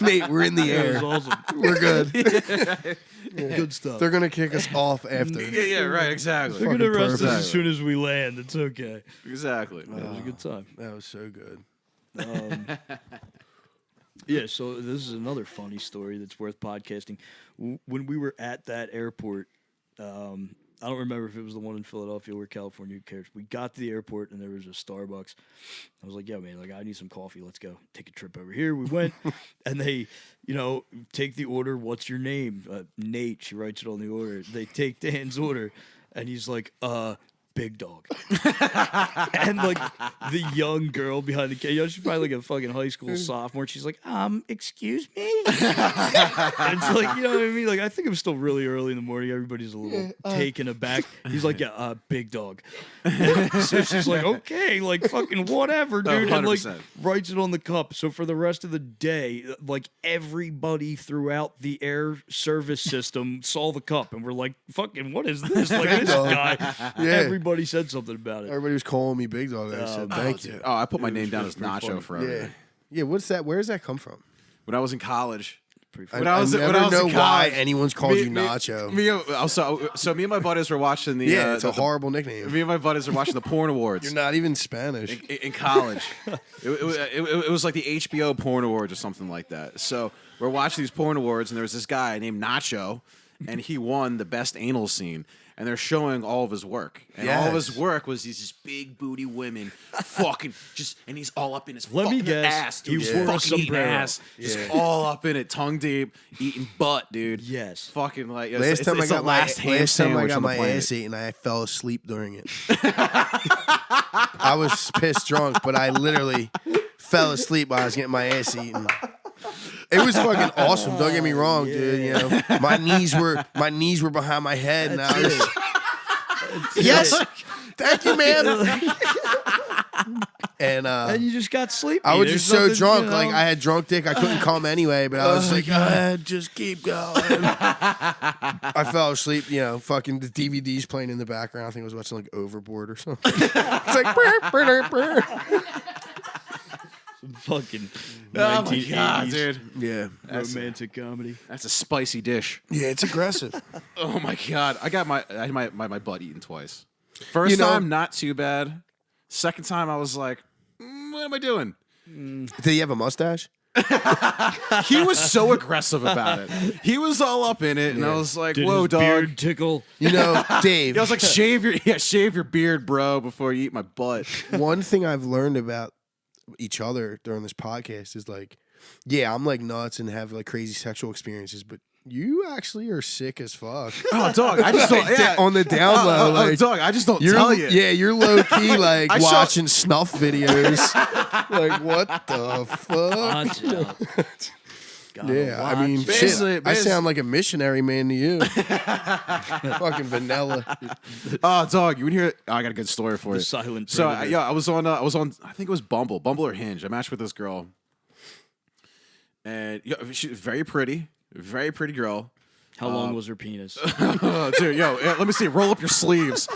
Nate, we're in the That air. was awesome. We're good. Good stuff. They're going to kick us off after. Yeah, right, exactly. They're gonna fucking arrest us perfect. as soon as we land. It's okay. Exactly. That was a good time. That was so good. Yeah, so this is another funny story that's worth podcasting. When we were at that airport, I don't remember if it was the one in Philadelphia or California, who cares? We got to the airport and there was a Starbucks. I was like, yeah, man, like I need some coffee. Let's go. Take a trip over here. We went and they, take the order. What's your name? Nate. She writes it on the order. They take Dan's order and he's like, Big Dog. And like the young girl behind the counter, she's probably like a fucking high school sophomore. She's like, excuse me? And it's like, you know what I mean? Like, I think it was still really early in the morning. Everybody's a little taken aback. He's like, yeah, Big Dog. And so she's like, okay, like fucking whatever, dude. And like 100%. writes it on the cup. So for the rest of the day, like everybody throughout the air service system saw the cup and we're like, fucking, what is this? Like this Dog. guy. Yeah. Everybody said something about it. Everybody was calling me Big Dog. I said, thank you. Oh, I put my It name was down as pretty Nacho funny. forever. Yeah. Yeah, what's that? Where does that come from? When I was in college. Pretty When funny. I was never when I was know in why college, anyone's called you Nacho. So me and my buddies were watching the. Yeah, it's a the- horrible nickname. Me and my buddies were watching the porn awards. You're not even Spanish. in college. It was like the HBO porn awards or something like that. So we're watching these porn awards, and there was this guy named Nacho, and he won the best anal scene. And they're showing all of his work, and all of his Yes. work was these big booty women, fucking just, and he's all up in his Let me fucking guess, ass, dude. he Just wore a fucking eating sombrero. ass, just Yeah. all up in it, tongue deep, eating butt, dude. Yes. fucking like Last time I it's got the my last ham last time I sandwich got on the my planet. ass eaten, I fell asleep during it. I was pissed drunk, but I literally fell asleep while I was getting my ass eaten. It was fucking awesome. Don't get me wrong, dude. You know, my knees were behind my head, and I was. Yes, thank you, man. And you just got sleepy. I was There's just so nothing, drunk, you know. like I had drunk dick. I couldn't come anyway, but I was like, go ahead, just keep going. I fell asleep, fucking the DVD's playing in the background. I think I was watching like Overboard or something. It's like, brr, brr, brr. fucking Oh my 1980s god, dude! Yeah, romantic comedy. That's a spicy dish. yeah, it's aggressive. Oh my god! I had my butt eaten twice. First time, not too bad. Second time, I was like, what am I doing? Did he have a mustache? He was so aggressive about it. He was all up in it, and I was like, Did whoa, his dog. beard tickle? Dave. I was like, shave your beard, bro, before you eat my butt. One thing I've learned about each other during this podcast is like, yeah, I'm like nuts and have like crazy sexual experiences, but You actually are sick as fuck. Oh, dog, I just don't. Yeah. On the down low, like dog, I just don't tell you. Yeah, you're low key like I watching snuff videos. Like what the fuck? Yeah, I mean, shit. I sound like a missionary man to you. Fucking vanilla. Oh, dog, you would hear. Oh, I got a good story for you. Silent. So yeah, I was on. I think it was Bumble or Hinge. I matched with this girl, and she's very pretty girl. How long was her penis? Oh, dude, let me see. Roll up your sleeves.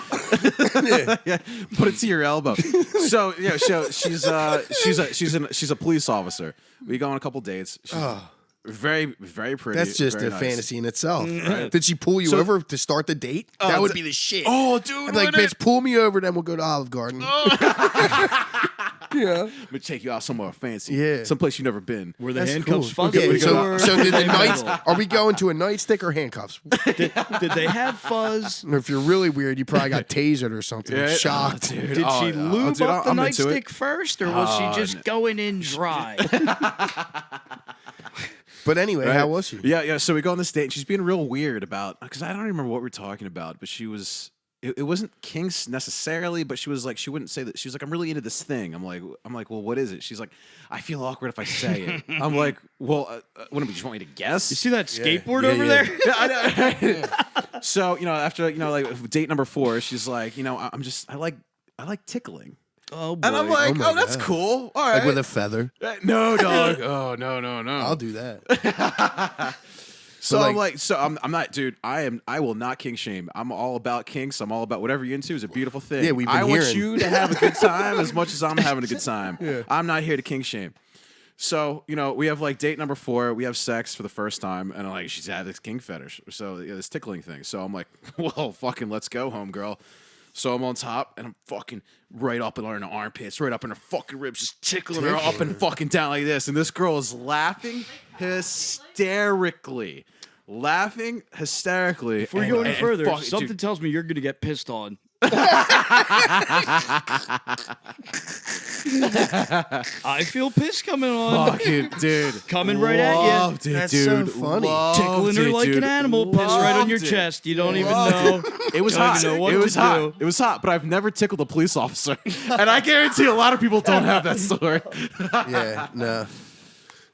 Yeah, put it to your elbow. So yeah, she's a police officer. We go on a couple dates. She's very, very pretty. That's just very a nice. fantasy in itself. Right? Did she pull you over to start the date? That would be the shit. Oh, dude, I'd be like, bitch, pull me over, then we'll go to Olive Garden. Yeah. I'm gonna take you out somewhere fancy. Yeah. Someplace you've never been. Were the That's handcuffs cool. fuzzy? Okay, or so did the they nights? metal? Are we going to a nightstick or handcuffs? Did they have fuzz? Or if you're really weird, you probably got tasered or something. Yeah. Shocked. Oh, dude. Did she yeah. lube Dude, up the I'm into it. nightstick first, or was she just going in dry? But anyway, Right? how was she? Yeah. So we go on this date, and she's being real weird about because I don't remember what we were talking about, but she was. It wasn't kinks necessarily, but she was like, she wouldn't say that. She was like, I'm really into this thing. I'm like, well, what is it? She's like, I feel awkward if I say it. I'm like, well, what do you just want me to guess? You see that skateboard Yeah, over yeah. there? Yeah, I know. So after like date number 4, she's like, I like tickling, Oh boy. and I'm like, my that's God. cool. All right, Like with a feather. no, dog. Oh no. I'll do that. So But, I'm like, I'm not, dude. I will not kink shame. I'm all about kinks. I'm all about whatever you're into is a beautiful thing. Yeah, we've been I want hearing. you to have a good time as much as I'm having a good time. Yeah. I'm not here to kink shame. So we have like date number 4. We have sex for the first time, and like she's had this kink fetish, so this tickling thing. So I'm like, well, fucking let's go, homegirl. So I'm on top, and I'm fucking right up in her armpits, right up in her fucking ribs, just tickling her up and fucking down like this. And this girl is laughing hysterically. Before we go any further, something tells me you're gonna get pissed on. I feel piss coming on. Fucking dude. Coming right at you. Loved it, That's dude. so funny. Loved Tickling her it, like dude. an animal, piss right on your Loved it. chest. You don't even Loved know. It was Don't hot. even know what It was to hot. do. It was hot, but I've never tickled a police officer. And I guarantee a lot of people don't have that story. Yeah, no.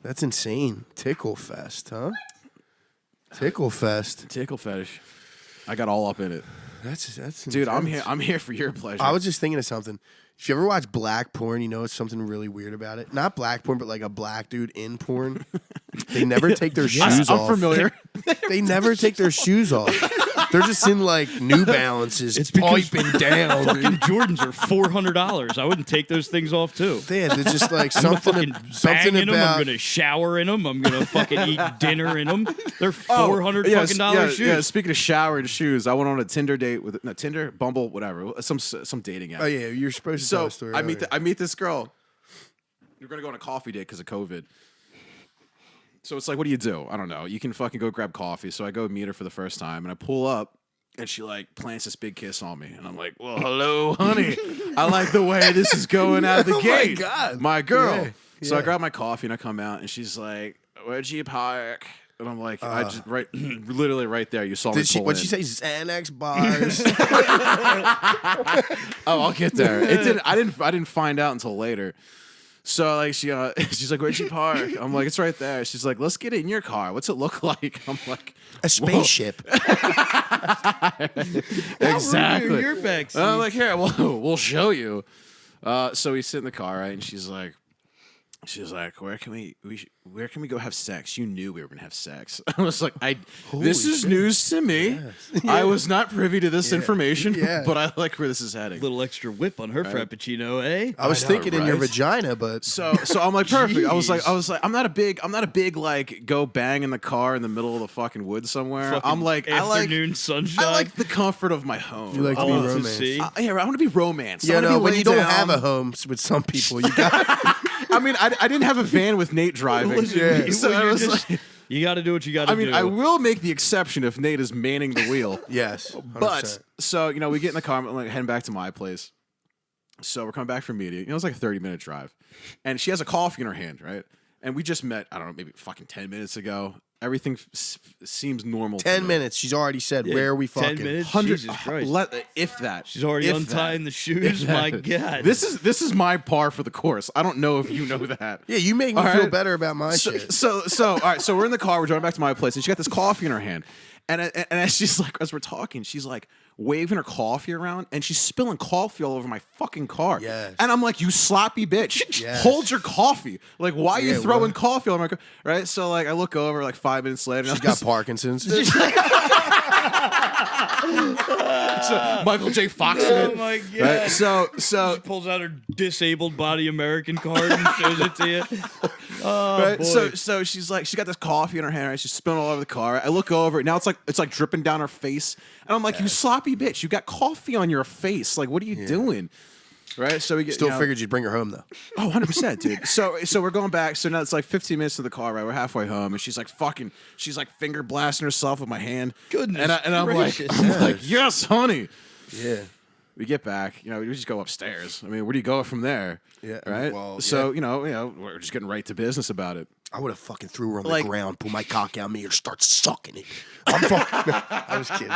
That's insane. Tickle fest, huh? Tickle fest. Tickle fetish. I got all up in it. That's Dude, intense. I'm here for your pleasure. I was just thinking of something. If you ever watch black porn, you know it's something really weird about it. Not black porn, but like a black dude in porn. They never take their shoes I'm off. familiar. They never take their shoes off. They're just in like New Balances, It's because piping down. Fucking Dude. Jordans are $400. I wouldn't take those things off too. Yeah, they're just like I'm something. fucking bang Something in them. I'm about. gonna shower in them. I'm gonna fucking eat dinner in them. They're Oh, $400 yeah, fucking dollars shoes. Yeah, speaking of shower and shoes, I went on a Tinder date with Tinder, Bumble, whatever, some dating app. Oh yeah, you're supposed to tell So a story. I meet this girl. We're gonna go on a coffee date because of COVID. So it's like, what do? I don't know. You can fucking go grab coffee. So I go meet her for the first time, and I pull up, and she like plants this big kiss on me, and I'm like, well, hello, honey. I like the way this is going out of the Oh my gate. God. My girl. Yeah, So I yeah. grab my coffee and I come out, and she's like, where'd you park? And I'm like, I just literally right there. You saw me Did she? pull What'd in. she say? Xanax bars. Oh, I'll get there. It didn't. I didn't find out until later. So like she's like, where'd she park? I'm like, it's right there. She's like, let's get in your car. What's it look like? I'm like, A spaceship. exactly. Your back And I'm like, here, we'll show you. So we sit in the car, right? And she's like, where can we go have sex? You knew we were gonna have sex. I was like, this is news to me. I was not privy to this information, Yeah. but I like where this is heading. little extra whip on her frappuccino, eh? I was I know, thinking in your right? vagina, but So I'm like, perfect. I was like, I'm not a big like go bang in the car in the middle of the fucking woods somewhere. Fucking I'm like, afternoon sunshine. I like the comfort of my home. you like to I be want to romance. see. Yeah, I want to be romanced. I Yeah, wanna be no, when laid you don't down. have a home with some people, you got. I mean, I didn't have a van with Nate driving. Yeah. So I was like, You got to do what you got to I mean, do. I will make the exception if Nate is manning the wheel. Yes, 100%. But so we get in the car. I'm like heading back to my place. So we're coming back from meeting. It was like a 30-minute drive, and she has a coffee in her hand, right? And we just met. I don't know, maybe fucking 10 minutes ago. Everything seems normal. 10 minutes. She's already said, where are we 10 fucking? minutes? 100, Jesus Christ. If that. She's already If untying that. the shoes. My God. This is my par for the course. I don't know if you know that. Yeah, you make me All feel right. better about my shit. So all right. So we're in the car. We're driving back to my place, and she got this coffee in her hand. And as she's like, as we're talking, she's like waving her coffee around, and she's spilling coffee all over my fucking car. Yes. And I'm like, you sloppy bitch, Yes. hold your coffee. Like, why are you Yeah, throwing what? coffee on my car? Right. So like, I look over like 5 minutes later. She's got Parkinson's. Michael J. Fox in Oh it. my God. Right? So She pulls out her disabled body American card and shows it to you. Oh, right? boy. So she's like, she got this coffee in her hand, right? She's spilling all over the car. I look over, now it's like dripping down her face. And I'm like, you sloppy bitch, you got coffee on your face. Like, what are you doing? Right? So we get Still figured you'd bring her home, though. Oh, 100%, dude. So we're going back. So now it's like 15 minutes to the car, right? We're halfway home, and she's like finger blasting herself with my hand. Goodness And I'm gracious. like, yes, honey. Yeah. We get back, we just go upstairs. I mean, where do you go from there? Yeah, Right? well, So, we're just getting right to business about it. I would have fucking threw her on Like- the ground, pull my cock out, made her start sucking it. I'm fucking. I was kidding.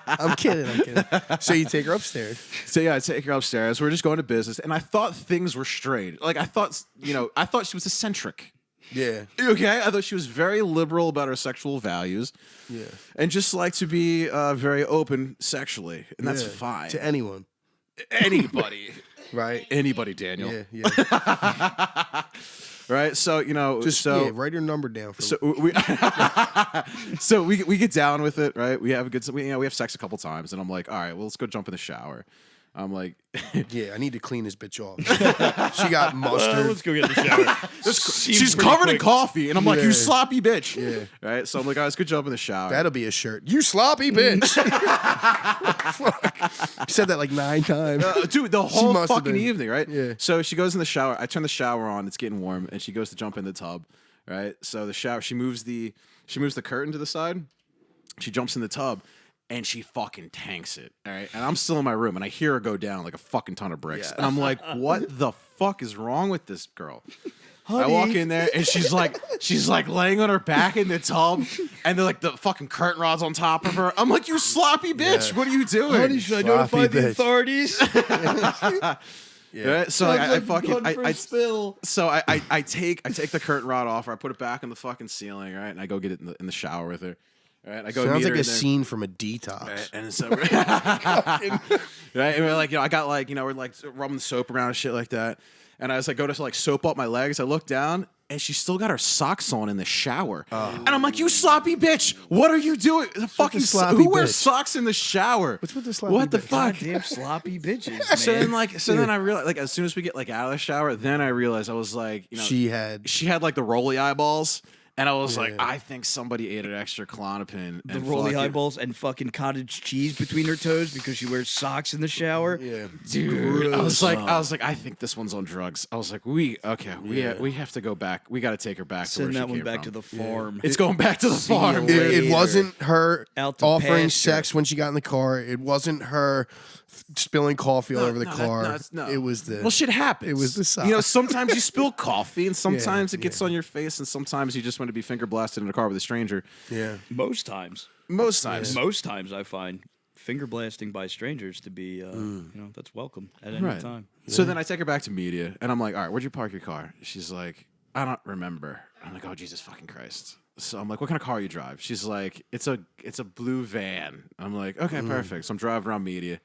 I'm kidding. So you take her upstairs. So yeah, I take her upstairs. We're just going to business, and I thought things were strange. Like I thought she was eccentric. Yeah. Okay, I thought she was very liberal about her sexual values. Yeah. And just like to be very open sexually, and that's Yeah. fine. To anyone. Anybody, Right. anybody, Daniel. Yeah. Right. So Write her number down for So we, so we get down with it, right? We have a good, we have sex a couple times, and I'm like, all right, well, let's go jump in the shower. I'm like, Yeah, I need to clean this bitch off. She got mustard. Let's go get in the shower. she's covered in coffee, and I'm like, you Yeah. sloppy bitch. Yeah. Right. So I'm like, all right, let's go jump in the shower. That'll be a shirt. You sloppy bitch. Fuck. You said that like 9 times. Dude, the whole must have fucking been. evening, right? Yeah. So she goes in the shower. I turn the shower on. It's getting warm, and she goes to jump in the tub, right? So the shower. She moves the curtain to the side. She jumps in the tub, and she fucking tanks it. All right. And I'm still in my room, and I hear her go down like a fucking ton of bricks, Yeah. and I'm like, what the fuck is wrong with this girl? I walk in there, and she's like laying on her back in the tub, and they're like the fucking curtain rods on top of her. I'm like, you sloppy bitch, Yeah. what are you doing? Honey, should I Sloppy notify the bitch. authorities? Right? So I fucking I spill. so I take the curtain rod off her, I put it back on the fucking ceiling, right? And I go get it in the shower with her. Right? I go Sounds meet like her a in there. scene from a detox. Right? And so right? And we're like, I got like, we're like rubbing the soap around and shit like that. And I was like, go to like soap up my legs. I look down, and she still got her socks on in the shower. And I'm like, you sloppy bitch, what are you doing? The fucking sloppy who wears bitch? socks in the shower? What's with the sloppy What the bitch? fuck? Goddamn sloppy bitches, So man. then I realized, like, as soon as we get like out of the shower, then I realized I was like, She had. she had like the rolly eyeballs, and I was like, Yeah. I think somebody ate an extra Klonopin. The and rolly fucking- eyeballs and fucking cottage cheese between her toes because she wears socks in the shower. Yeah. Dude, I was like, I think this one's on drugs. I was like, we have to go back. We got to take her back to where Send she that one came back from. to the farm. It's going back to the farm. you dude. later. It wasn't her Out to offering pasture. sex when she got in the car. It wasn't her spilling coffee all over the car. It was the. Well, shit happens. It was the sock. Sometimes you spill coffee, and sometimes it gets yeah. on your face, and sometimes you just want to be finger blasted in a car with a stranger. Yeah. Most times. Most times. Most times I find finger blasting by strangers to be, that's welcome at any time. So then I take her back to media, and I'm like, all right, where'd you park your car? She's like, I don't remember. I'm like, oh, Jesus fucking Christ. So I'm like, what kind of car you drive? She's like, it's a blue van. I'm like, okay, perfect. So I'm driving around media.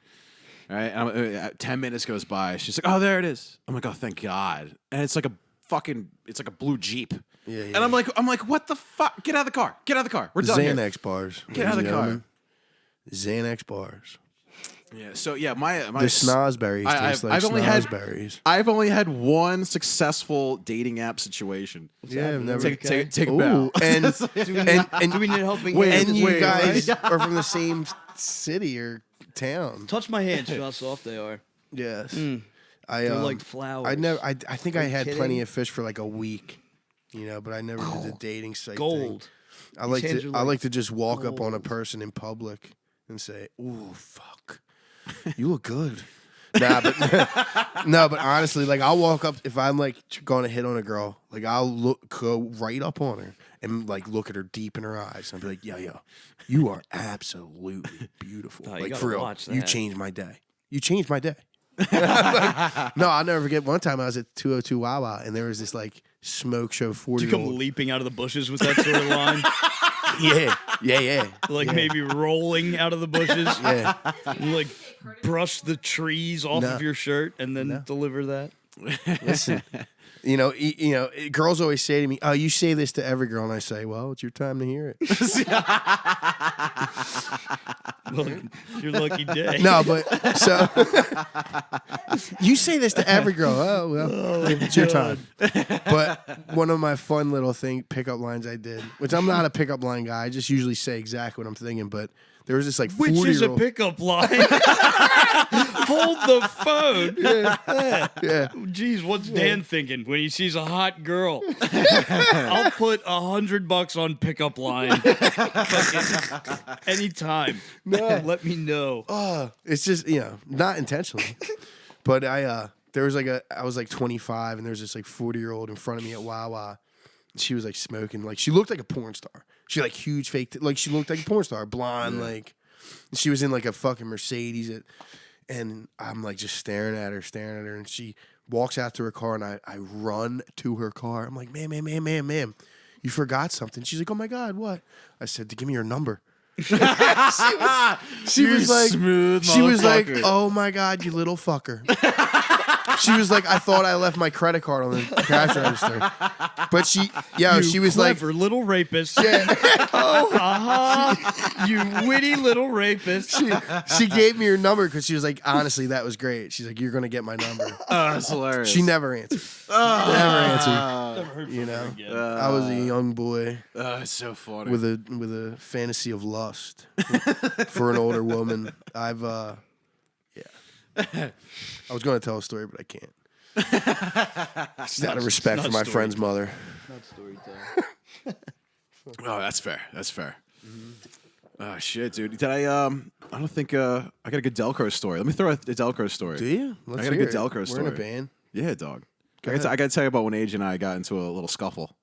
All right, and 10 minutes goes by. She's like, oh, there it is. I'm like, oh, thank God. And it's like a blue Jeep. Yeah, And I'm like, what the fuck? Get out of the car. Get out of the car. We're done here. Xanax bars. Get out of the car. gentlemen. Xanax bars. Yeah. So yeah, my The snozberries taste like I've only had snozberries. I've only had one successful dating app situation. Yeah, I've never. Take a Ooh, bow. and Do we need helping Wait, hands? and you wait, guys right? are from the same city or town. Touch my hands. Feel how soft they are. Yes. I They're like flowers. I never. I think I had kidding? plenty of fish for like a week, but I never did the dating site thing. Gold. I like hands to. are I like like to just walk up on a person in public and say, "Ooh, fuck, you look good." Nah, but no, but honestly, like I'll walk up if I'm like going to hit on a girl, like I'll go right up on her and like look at her deep in her eyes and be like, yo, you are absolutely beautiful. Oh, you like gotta for real, watch you that. changed my day. You changed my day. Like, no, I'll never forget. One time I was at 202 Wawa and there was this like smoke show 40 You come leaping out of the bushes with that sort of line, Yeah. like maybe rolling out of the bushes, Yeah. and, like brush the trees off No. of your shirt and then deliver that. Listen, girls always say to me, "Oh, you say this to every girl," and I say, "Well, it's your time to hear it." Well, your lucky day. No, but so you say this to every girl. Oh well, it's your time. But one of my fun little pickup lines I did, which I'm not a pickup line guy. I just usually say exactly what I'm thinking. But there was this like Which is a 40-year-old. pickup line. Hold the phone. Yeah. Jeez, what's Dan thinking when he sees a hot girl? I'll put $100 on pickup line. Fucking anytime. No. Let me know. It's just not intentionally, but there was I was like 25 and there was this like 40-year-old in front of me at Wawa. She was like smoking, like she looked like a porn star. She like huge fake, like she looked like a porn star, blonde, like she was in like a fucking Mercedes. And I'm like just staring at her, and she walks out to her car, and I run to her car. I'm like, ma'am, you forgot something. She's like, oh my God, what? I said, to give me your number. She was like, smooth oh my God, you little fucker. She was like, I thought I left my credit card on the cash register. But she was like, clever little rapist. yeah. You witty little rapist. She gave me her number because she was like, honestly, that was great. She's like, you're going to get my number. Oh, that's hilarious. She never answered. Never answered. You know, I was a young boy it's so funny. with a fantasy of lust for an older woman. I was going to tell a story, but I can't. Just out of respect for my story friend's time. mother. Not story time. Oh, that's fair. That's fair. Oh shit, dude. Did I don't think I got a good Delcrow story. Let me throw out the Delcrow story. Do you? Let's I got a hear good it. Delcrow story. We're in a band. Yeah, dog. Go I ahead. got to tell you about when Age and I got into a little scuffle.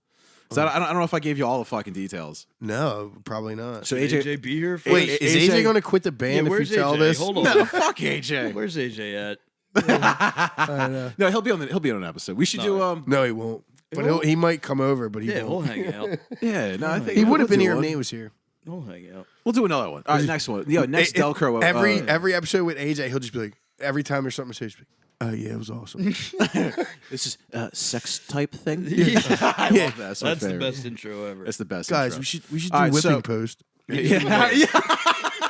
So I don't know if I gave you all the fucking details. No, probably not. So AJ, AJ, be here. Wait, AJ is AJ going to quit the band if where's you tell AJ? this? Hold on. no, fuck AJ. Where's AJ at? I know. No, he'll be on an episode. We should do No, he won't. But he might come over, but he Yeah, we'll won't. hang out. Yeah, no, I think He would have we'll been do here if one. Nate was here. We'll hang out. We'll do another one. All right, next one. Yeah, next Delcrow. Every episode with AJ, he'll just be like, every time there's something to say, he'll just be like, oh yeah, it was awesome. this is sex type thing. Yeah. I love that. That's, my That's the favorite. best intro ever. That's the best. Guys, intro. we should do All right, whipping so- post. Yeah.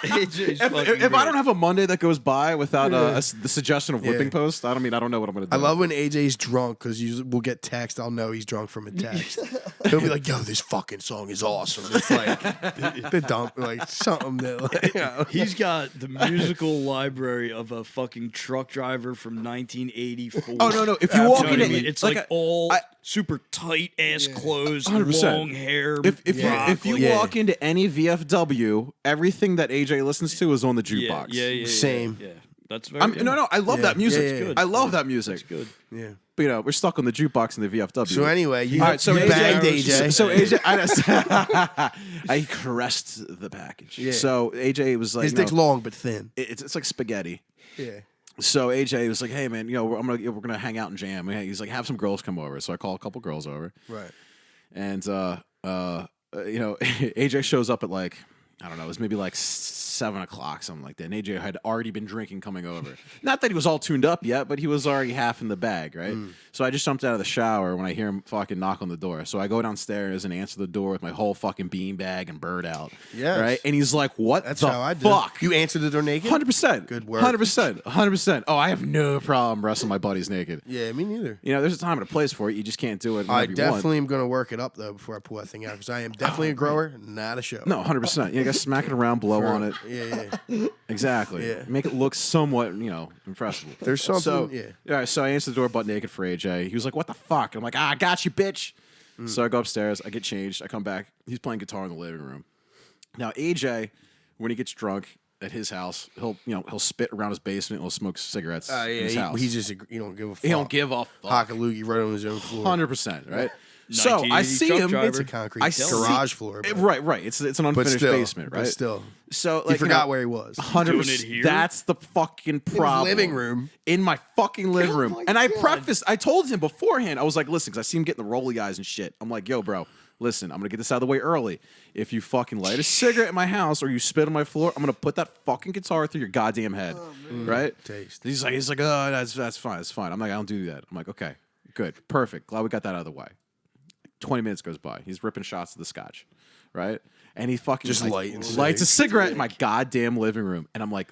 AJ's If fucking I don't have a Monday that goes by without the suggestion of Yeah. whipping post, I don't know what I'm gonna do. I love when AJ's drunk because we'll get text. I'll know he's drunk from a text. He'll be like, "Yo, this fucking song is awesome." It's like the dump, like something that, like, He's got the musical library of a fucking truck driver from 1984. Oh, no. If you walk You know what I into mean? It's like like a- all I- super tight ass clothes, 100%. long hair. If you broccoli. Yeah. walk into any VFW, everything that AJ listens to is on the jukebox. yeah. Same. Yeah, that's very. No, I love Yeah. that music. Yeah, yeah, yeah. I love that music. It's good. yeah. But we're stuck on the jukebox in the VFW. So anyway, you, All right, so you AJ, banged AJ. So AJ, I caressed the package. Yeah. So AJ was like, his dick's long but thin. it's like spaghetti. Yeah. So AJ was like, "Hey man, we're gonna hang out and jam." He's like, "Have some girls come over." So I call a couple girls over, Right. and AJ shows up at like, I don't know, it was maybe like 7 o'clock, something like that. And AJ had already been drinking coming over. Not that he was all tuned up yet, but he was already half in the bag, right? So I just jumped out of the shower when I hear him fucking knock on the door. So I go downstairs and answer the door with my whole fucking bean bag and bird out. Yes. Right? And he's like, "What That's the how I do. fuck?" You answered the door naked? 100%. Good work. 100%. Oh, I have no problem wrestling my buddies naked. Yeah, me neither. There's a time and a place for it. You just can't do it whenever I you want. definitely am going to work it up, though, before I pull that thing out, because I am definitely a grower, not a show. No, 100%. You got to smack it around, blow on it. Yeah. Exactly. Yeah. Make it look somewhat, impressive. There's something, So, yeah. So I answered the door butt naked for AJ. He was like, "What the fuck?" I'm like, "I got you, bitch." So I go upstairs. I get changed. I come back. He's playing guitar in the living room. Now AJ, when he gets drunk, at his house. He'll spit around his basement. He'll smoke cigarettes in his yeah, house. he just he don't give a fuck. He don't give a fuck. Hock a loogie right on his own floor. 100%, right? So I 1980 see truck him. driver. It's a concrete I see- garage floor. But, Right. It's an unfinished still, basement, right? But still, So he like forgot where he was. 100%. here? That's the fucking problem. living room. In my fucking living room. my And I God. I told him beforehand. I was like, listen, because I see him getting the rolly eyes and shit. I'm like, yo, bro, listen, I'm gonna get this out of the way early. If you fucking light a cigarette in my house or you spit on my floor, I'm gonna put that fucking guitar through your goddamn head. Right? Taste. He's like, oh, that's fine, that's fine. I'm like, I don't do that. I'm like, okay, good, perfect. Glad we got that out of the way. 20 minutes goes by. He's ripping shots of the scotch, right? And he fucking Just lights a cigarette in my goddamn living room. And I'm like,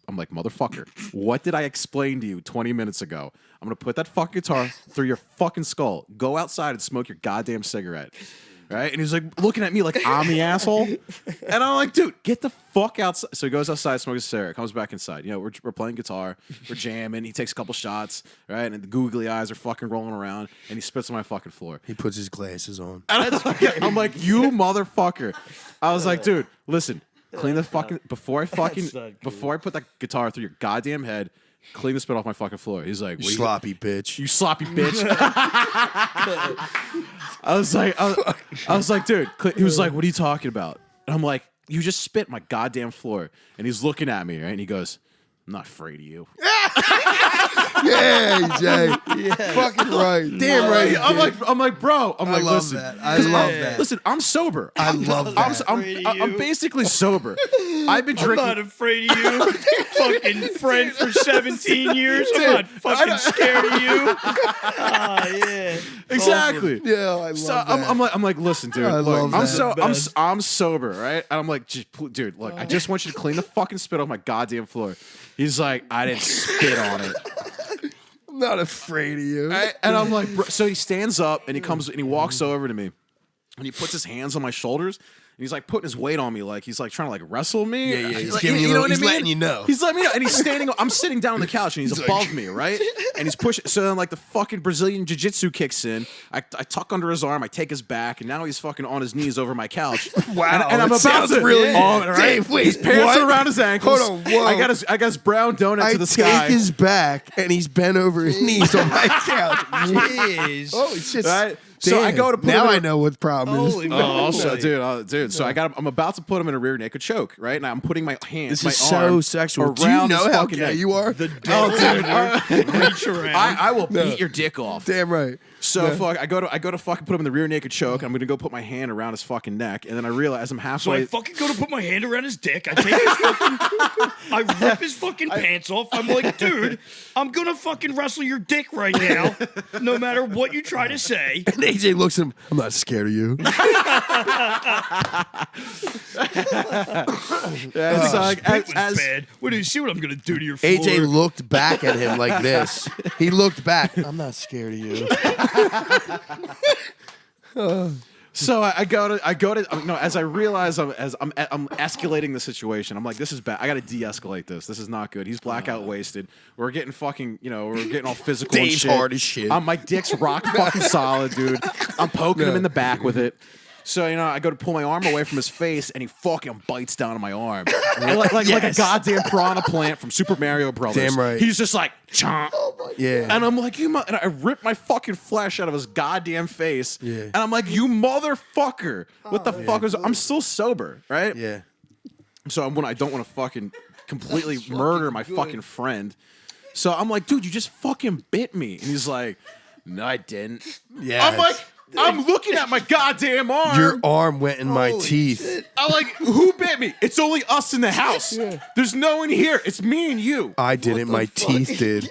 motherfucker, what did I explain to you 20 minutes ago? I'm gonna put that fucking guitar through your fucking skull. Go outside and smoke your goddamn cigarette. Right? And he's like looking at me like I'm the asshole. And I'm like, dude, get the fuck outside. So he goes outside, smokes a cigarette, comes back inside. You know, we're playing guitar, we're jamming. He takes a couple shots, right? And the googly eyes are fucking rolling around, and he spits on my fucking floor. He puts his glasses on. And I'm like, you motherfucker. I was like, dude, listen, clean the fucking before I put that guitar through your goddamn head, clean the spit off my fucking floor. He's like, You sloppy bitch. you sloppy bitch. I was like, dude. He was like, what are you talking about? And I'm like, you just spit my goddamn floor. And he's looking at me, right? And he goes, I'm not afraid of you. Yeah, Jay. Fucking right. Damn right. I'm like, bro. I love listen. that. I love that. Listen, I'm sober. I love that. I'm basically sober. I've been I'm drinking. not afraid of you. Fucking friend for 17 years. I'm not fucking scared of you. Yeah. Exactly. Yeah, I love So that. I'm like, listen, dude. I Look, love that. I'm sober, right? And I'm like, dude, look, I just want you to clean the fucking spit off my goddamn floor. He's like, I didn't spit on it. I'm not afraid of you. And I'm like, bro. So he stands up and he comes and he walks over to me and he puts his hands on my shoulders. And he's like putting his weight on me, like he's like trying to like wrestle me. Yeah. He's like, giving you, know what he's I mean? letting you know. He's letting me know, and he's standing. I'm sitting down on the couch, and he's above me, right? And he's pushing. So then, like the fucking Brazilian jiu-jitsu kicks in. I tuck under his arm. I take his back, and now he's fucking on his knees over my couch. Wow, and I'm that about sounds to really. right? Dave, wait, His pants what? are around his ankles. Hold on, whoa. I got his brown donut I to the take sky. his back, and he's bent over his knees on my couch. Jeez. Oh, it's just. Right? So I go to put now him in I know what the problem is. Holy Also, dude. So I'm about to put him in a rear naked choke, right? And I'm putting my hand, This my is so arm sexual. Do you around his know how fucking gay neck. you are? The devil reach around. I will beat your dick off. Damn right. So fuck, I go to fucking put him in the rear naked choke. And I'm gonna go put my hand around his fucking neck, and then I realize I'm So halfway. I fucking go to put my hand around his dick. I take his fucking, I rip his fucking pants off. I'm like, dude, I'm gonna fucking wrestle your dick right now, no matter what you try to say. And AJ looks at him. I'm not scared of you. Yeah, so like, Dick was bad. What do you see? What I'm gonna do to your floor? AJ looked back at him like this. He looked back. I'm not scared of you. So I go to no. As I realize I'm escalating the situation. I'm like, this is bad. I got to de-escalate this. This is not good. He's blackout wasted. We're getting fucking, we're getting all physical. and Dave's shit. hard as shit. My dick's rock fucking solid, dude. I'm poking him in the back with it. So I go to pull my arm away from his face, and he fucking bites down on my arm, and like a Yes. goddamn piranha plant from Super Mario Brothers. Damn right. He's just like chomp. Yeah. And I'm like, and I rip my fucking flesh out of his goddamn face. Yeah. And I'm like, you motherfucker. What the fuck was I'm still sober, right? Yeah. So I don't want to fucking completely murder my fucking friend. So I'm like, dude, you just fucking bit me. And he's like, no, I didn't. Yeah. I'm like, I'm looking at my goddamn arm. Your arm went in my teeth. I'm like, who bit me? It's only us in the house. There's no one here. It's me and you. I didn't. My teeth did.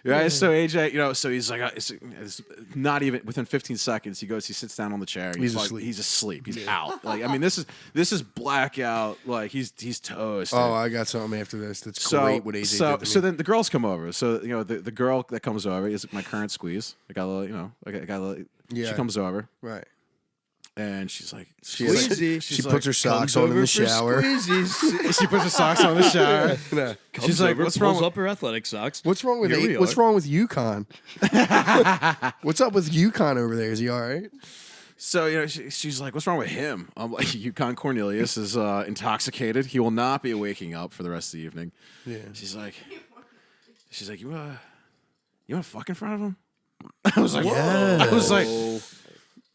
Right, so AJ, so he's like, it's not even within 15 seconds. He sits down on the chair. And He's like, asleep. He's asleep. He's out. Like, I mean, this is blackout. Like, he's toast. Oh, I got something after this. That's great. What AJ did to me. So then the girls come over. So the girl that comes over is my current squeeze. I got a little, Yeah. She comes over right. and she's like, She she's puts her like, socks on in the shower. she puts her socks on in the shower. No. She's like, what's wrong? Pulls up her athletic socks. What's wrong with Here we What's are. wrong with UConn? What's up with UConn over there? Is he all right? So, she's like, what's wrong with him? I'm like, Yukon Cornelius is intoxicated. He will not be waking up for the rest of the evening. Yeah. She's like, you want to fuck in front of him? I was like, Yeah. I was like,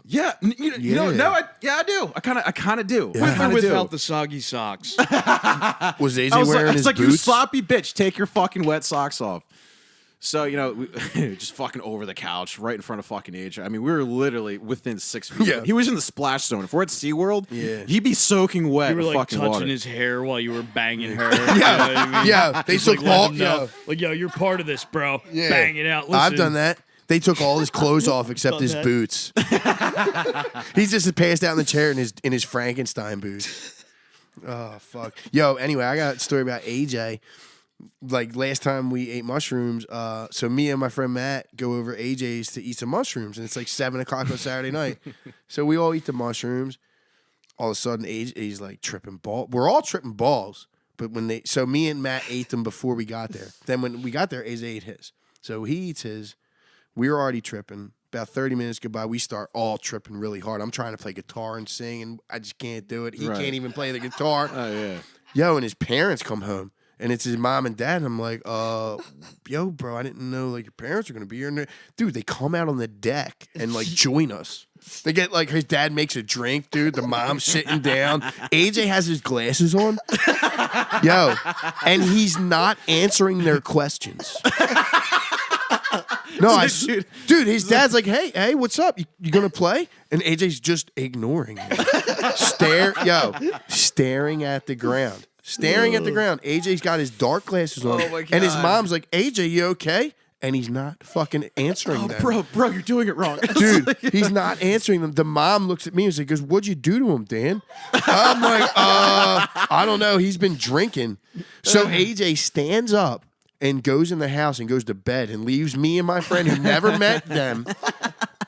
yeah, I do. I kind of do. Yeah. With or I do. without the soggy socks? Was AJ I was wearing like, his like, boots? you sloppy bitch, take your fucking wet socks off. So, we just fucking over the couch right in front of fucking AJ. I mean, we were literally within 6 feet. Yeah. He was in the splash zone. If we're at SeaWorld, Yeah. he'd be soaking wet You were with like fucking touching water. his hair while you were banging her. You know what I mean? Yeah, they Just, took let all. him know. Yeah. Like, yo, you're part of this, bro. Yeah. Bang it out. Listen, I've done that. They took all his clothes off except Done his that. boots. He's just passed out in the chair in his Frankenstein boots. Oh fuck. Yo, anyway, I got a story about AJ. Like last time we ate mushrooms, so me and my friend Matt go over AJ's to eat some mushrooms, and it's like 7:00 on Saturday night. So we all eat the mushrooms. All of a sudden, AJ's like tripping ball. We're all tripping balls, but so me and Matt ate them before we got there. Then when we got there, AJ ate his. So he eats his. We were already tripping. About 30 minutes go by, we start all tripping really hard. I'm trying to play guitar and sing, and I just can't do it. He Right. can't even play the guitar. Oh, yeah. Yo, and his parents come home, and it's his mom and dad. And I'm like, yo, bro, I didn't know like your parents are gonna be here. And dude, they come out on the deck and like join us. They get like his dad makes a drink, dude. The mom's sitting down. AJ has his glasses on. Yo, and he's not answering their questions. No, dude, his dad's like, hey, what's up? You gonna play? And AJ's just ignoring him. Staring at the ground. Staring at the ground. AJ's got his dark glasses on. Oh, my And his God. mom's like, AJ, you okay? And he's not fucking answering them. Bro, you're doing it wrong. Dude, he's not answering them. The mom looks at me and goes, what'd you do to him, Dan? I'm like, I don't know. He's been drinking. So AJ stands up and goes in the house and goes to bed and leaves me and my friend who never met them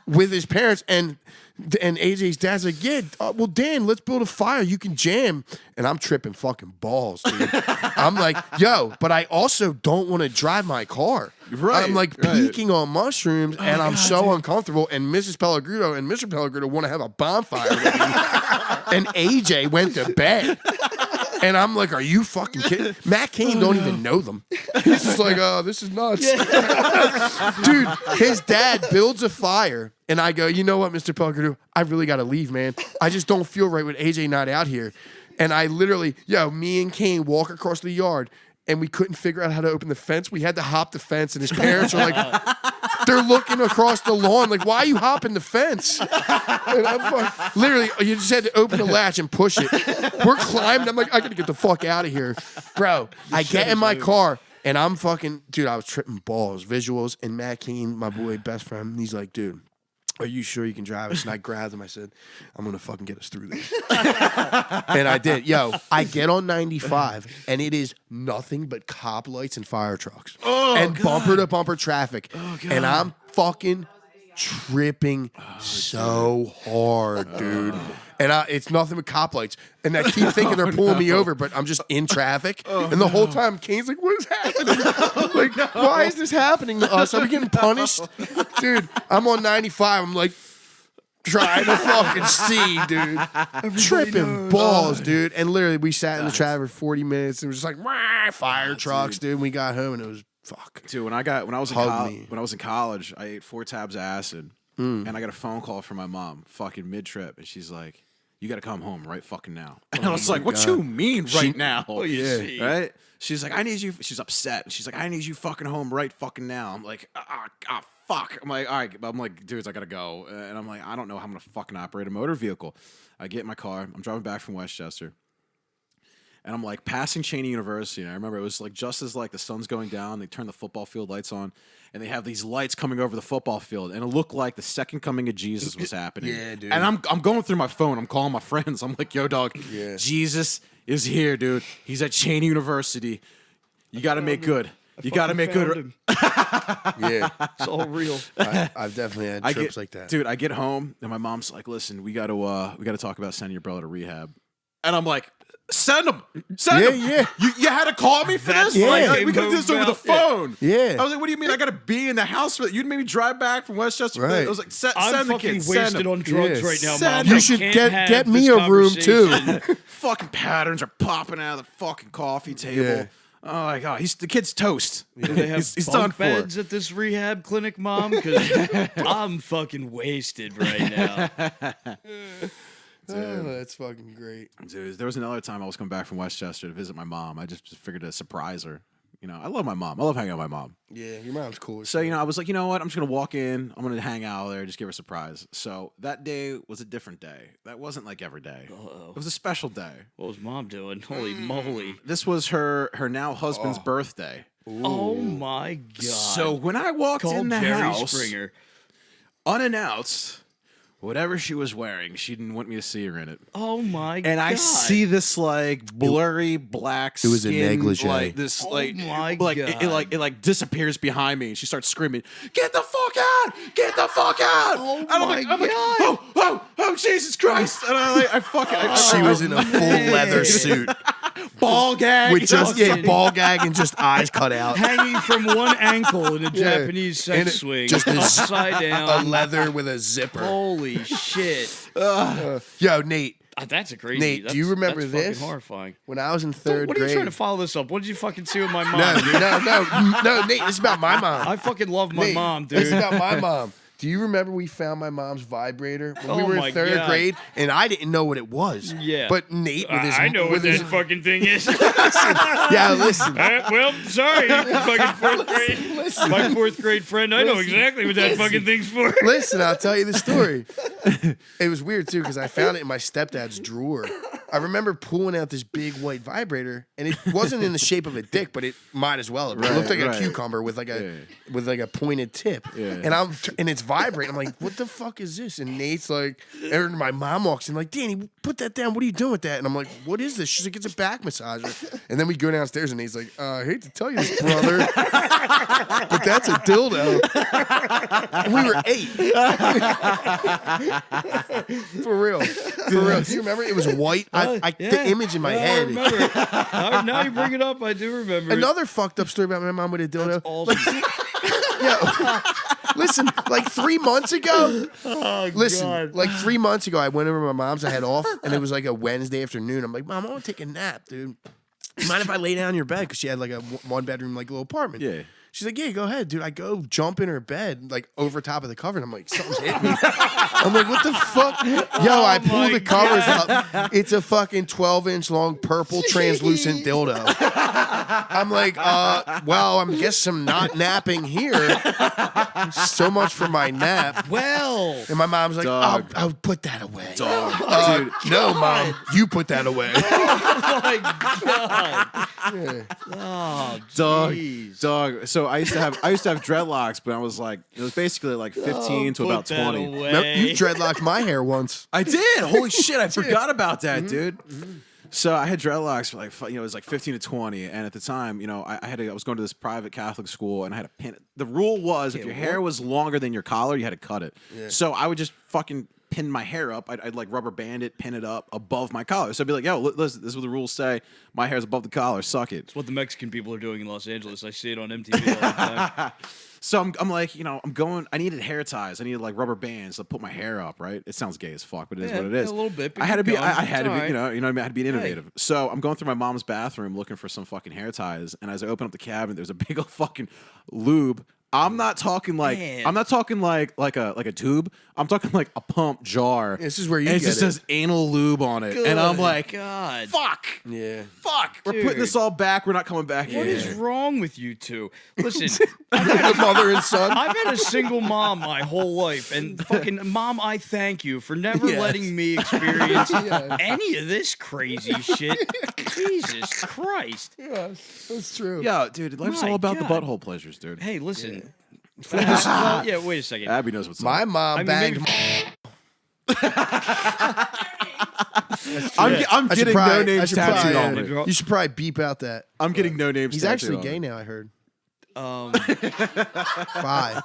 with his parents. And AJ's dad's like, yeah, well, Dan, let's build a fire. You can jam. And I'm tripping fucking balls, dude. I'm like, yo, but I also don't want to drive my car. Right, I'm like right. peaking on mushrooms, and I'm so uncomfortable. And Mrs. Pellegrino and Mr. Pellegrino want to have a bonfire with me. And AJ went to bed. And I'm like, are you fucking kidding? Matt Cain don't even know them. He's just like, this is nuts. Dude, his dad builds a fire. And I go, you know what, Mr. Pellegrino? I really got to leave, man. I just don't feel right with AJ not out here. And I literally, me and Cain walk across the yard. And we couldn't figure out how to open the fence. We had to hop the fence. And his parents are like, they're looking across the lawn like, why are you hopping the fence? And I'm like, literally, you just had to open the latch and push it. We're climbing. I'm like, I gotta get the fuck out of here. Bro, I get in my car and I'm fucking, dude, I was tripping balls, visuals. And Matt Cain, my boy, best friend, he's like, dude, are you sure you can drive us? And I grabbed him. I said, I'm going to fucking get us through this. And I did. Yo, I get on 95, and it is nothing but cop lights and fire trucks. And bumper-to-bumper traffic. And I'm fucking tripping so hard, dude. And it's nothing but cop lights. And I keep thinking they're pulling me over, but I'm just in traffic. And the whole time, Kane's like, what is happening? Like, why is this happening to us? Are we getting punished? Dude, I'm on 95. I'm like, trying to fucking see, dude. Tripping balls, dude. And literally, we sat in the traffic for 40 minutes. And it was just like, "Wah," fire trucks, dude. And we got home, and it was, fuck. Dude, when I was in college, I ate 4 tabs of acid, and I got a phone call from my mom, fucking mid trip, and she's like, "You got to come home right fucking now." And I was like, "What you mean right now?" Yeah. Right? She's like, "I need you." She's upset. She's like, "I need you fucking home right fucking now." I'm like, fuck. I'm like, all right. I'm like, dudes, I gotta go. And I'm like, I don't know how I'm gonna fucking operate a motor vehicle. I get in my car. I'm driving back from Westchester. And I'm like passing Cheney University. And I remember it was like just as like the sun's going down, they turn the football field lights on, and they have these lights coming over the football field, and it looked like the second coming of Jesus was happening. Yeah, dude. And I'm going through my phone. I'm calling my friends. I'm like, yo, dog, Yeah. Jesus is here, dude. He's at Cheney University. You got to make good. You got to make good. Yeah. It's all real. I've definitely had trips like that. Dude, I get home and my mom's like, "Listen, we got to talk about sending your brother to rehab." And I'm like, Send them. Send them. Yeah. You had to call me for this? Yeah. Like, we could do this over the phone. Yeah. I was like, what do you mean? I got to be in the house for that? You'd maybe drive back from Westchester. Right. I was like, send I'm the fucking kids. Send wasted them. on drugs Yeah. right now, Send Mom. them. I You should can't get have me this a room, too. conversation. Fucking patterns are popping out of the fucking coffee table. Yeah. Oh my god, the kid's toast. Do they have he's done bunk for. beds at this rehab clinic, Mom? Because I'm fucking wasted right now. Oh, that's fucking great. Dude, there was another time I was coming back from Westchester to visit my mom. I just figured to surprise her. You know, I love my mom. I love hanging out with my mom. Yeah, your mom's cool. So, you know, I was like, you know what? I'm just going to walk in. I'm going to hang out there, just give her a surprise. So that day was a different day. That wasn't like every day. It was a special day. What was Mom doing? Holy moly. This was her now husband's birthday. Oh my God. So when I walked Call in the Jerry house, Springer. unannounced, whatever she was wearing, she didn't want me to see her in it. Oh my God. And I see this like blurry black skin, It was a negligee. like this, Oh like my like God. it like disappears behind me, and she starts screaming, "Get the fuck out! Get the fuck out!" Oh and I'm like, my God. oh, Jesus Christ! And I fucking, She was in a full leather suit ball gag with just Fucking- ball gag and just eyes cut out. Hanging from one ankle in a Yeah. Japanese And sex it- swing. just a z- upside A down. leather with a zipper. Holy shit. Yo, Nate, That's a crazy. Nate, do you that's- remember that's this? Fucking horrifying. when I was in What third are you grade. trying to follow this up? What did you fucking see with my mom, no, dude? no, Nate, this is about my mom. I fucking love my Nate, mom, This is dude. about my mom. Do you remember we found my mom's vibrator when we Oh were my in third God. grade, and I didn't know what it was. Yeah. But Nate with his I know with what his that fucking thing is. yeah, listen. Well, sorry, fucking fourth grade. My fourth grade friend, I know exactly what that fucking thing's for. Listen, I'll tell you the story. It was weird too because I found it in my stepdad's drawer. I remember pulling out this big white vibrator, and it wasn't in the shape of a dick, but it might as well have. It looked like a cucumber with like a pointed tip. Yeah. And it's vibrating. I'm like, what the fuck is this? And Nate's like, and my mom walks in like, Danny, put that down. What are you doing with that? And I'm like, what is this? She's like, it's a back massager. And then we go downstairs, and Nate's like, I hate to tell you this, brother, but that's a dildo. And we were 8. For real. Do you remember? It was white. The image in my I head. remember. Now you bring it up, I do remember. Another fucked up story about my mom with a dildo. That's awesome. Yeah. Listen, like 3 months ago. Oh, Listen, God. like 3 months ago, I went over to my mom's. I had off, and it was like a Wednesday afternoon. I'm like, Mom, I want to take a nap, dude. Mind if I lay down in your bed? Because she had like a one bedroom, like little apartment. Yeah. She's like, yeah, go ahead, dude. I go jump in her bed, like over top of the cover, and I'm like, something's hit me. I'm like, what the fuck? Yo, I pull my the covers up. It's a fucking 12-inch long purple translucent dildo. I'm like, well, I'm guess I'm not napping here. So much for my nap. Well, And my mom's like, Dog. I'll put that away. Dog. Dude, No, Mom, you put that away. oh my God. Yeah. Oh, dog, jeez. dog. So I used to have dreadlocks, but I was like, it was basically like 15 to Put about that 20. away. Nope, you dreadlocked my hair once. I did. Holy shit, I forgot about that, dude. So I had dreadlocks for like, it was like 15 to 20, and at the time, I was going to this private Catholic school, and I had a pin. The rule was if your hair was longer than your collar, you had to cut it. Yeah. So I would just fucking pin my hair up. I'd like rubber band it, pin it up above my collar. So I'd be like, yo, listen, this is what the rules say. My hair's above the collar. Suck it. It's what the Mexican people are doing in Los Angeles. I see it on MTV all the time. So I'm like, I'm going. I needed hair ties. I needed like rubber bands to put my hair up. Right? It sounds gay as fuck, but it is what it is. A little bit. But I had to be. keep going. I had to be. It's all right. What I mean? I had to be innovative. So I'm going through my mom's bathroom looking for some fucking hair ties, and as I open up the cabinet, there's a big old fucking lube. I'm not talking like Man. I'm not talking like a tube. I'm talking like a pump jar. This is where you and it get just it. says anal lube on it, and I'm Good like, God. fuck, Yeah. fuck. We're putting Dude. this all back. We're not coming back. What here. is wrong with you two? Listen, The mother and son. I've had a single mom my whole life, and fucking mom, I thank you for never Yes. letting me experience any of this crazy shit. Jesus Christ! Yes, that's true. Yeah, dude, life's My all about God. the butthole pleasures, dude. Hey, listen. Well, yeah, wait a second. Abby knows what's My up. mom I mean, banged. I'm I should getting probably- no I names should tattooed probably- on me. Drop- You should probably beep out that. I'm getting no names. He's tattooed actually on gay me. now. I heard. Um, Bye.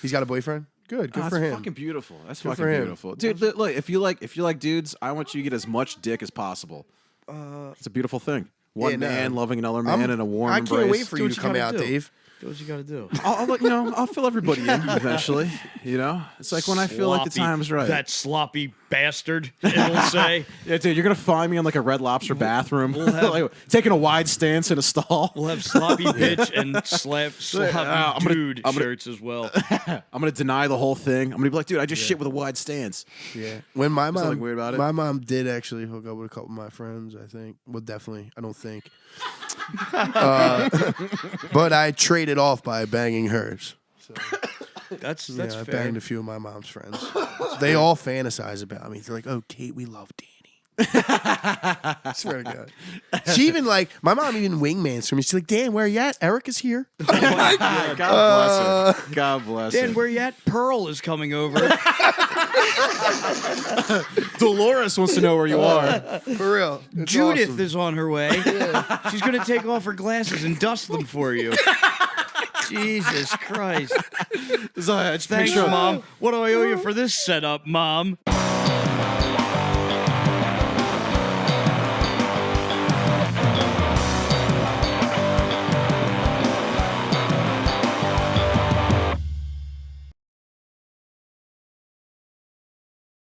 He's got a boyfriend. Good Oh, for that's him. fucking beautiful. That's Good fucking for him. beautiful, dude. Look, if you like dudes, I want you to get as much dick as possible. It's a beautiful thing. One man loving another man in a warm I embrace. can't wait for Do you what to you come gotta out, do. Dave. Do what you got to do. I'll fill everybody in eventually. You know, it's like when I feel like the time's right. That sloppy bastard, it'll say. Yeah, dude, you're gonna find me in like a Red Lobster bathroom, like, taking a wide stance in a stall. We'll have sloppy bitch and sloppy I'm gonna- dude I'm gonna- shirts as well. I'm gonna deny the whole thing. I'm gonna be like, dude, I just shit with a wide stance. Yeah. When my mom, something weird about it? my mom did actually hook up with a couple of my friends. I think. Well, definitely. I don't think. But I traded off by banging hers. So, That's yeah, I fair. banged a few of my mom's friends. They all fantasize about me. They're like, "Oh, Kate, we love Danny." I swear to God. She even like my mom even wingmans for me. She's like, "Dan, where you at? Eric is here." God bless her. God bless Dan, her. where you at? Pearl is coming over. Dolores wants to know where you are. For real. It's Judith awesome. is on her way. She's going to take off her glasses and dust them for you. Jesus Christ. So, I just Thanks, picture- Mom. What do I owe you for this setup, Mom?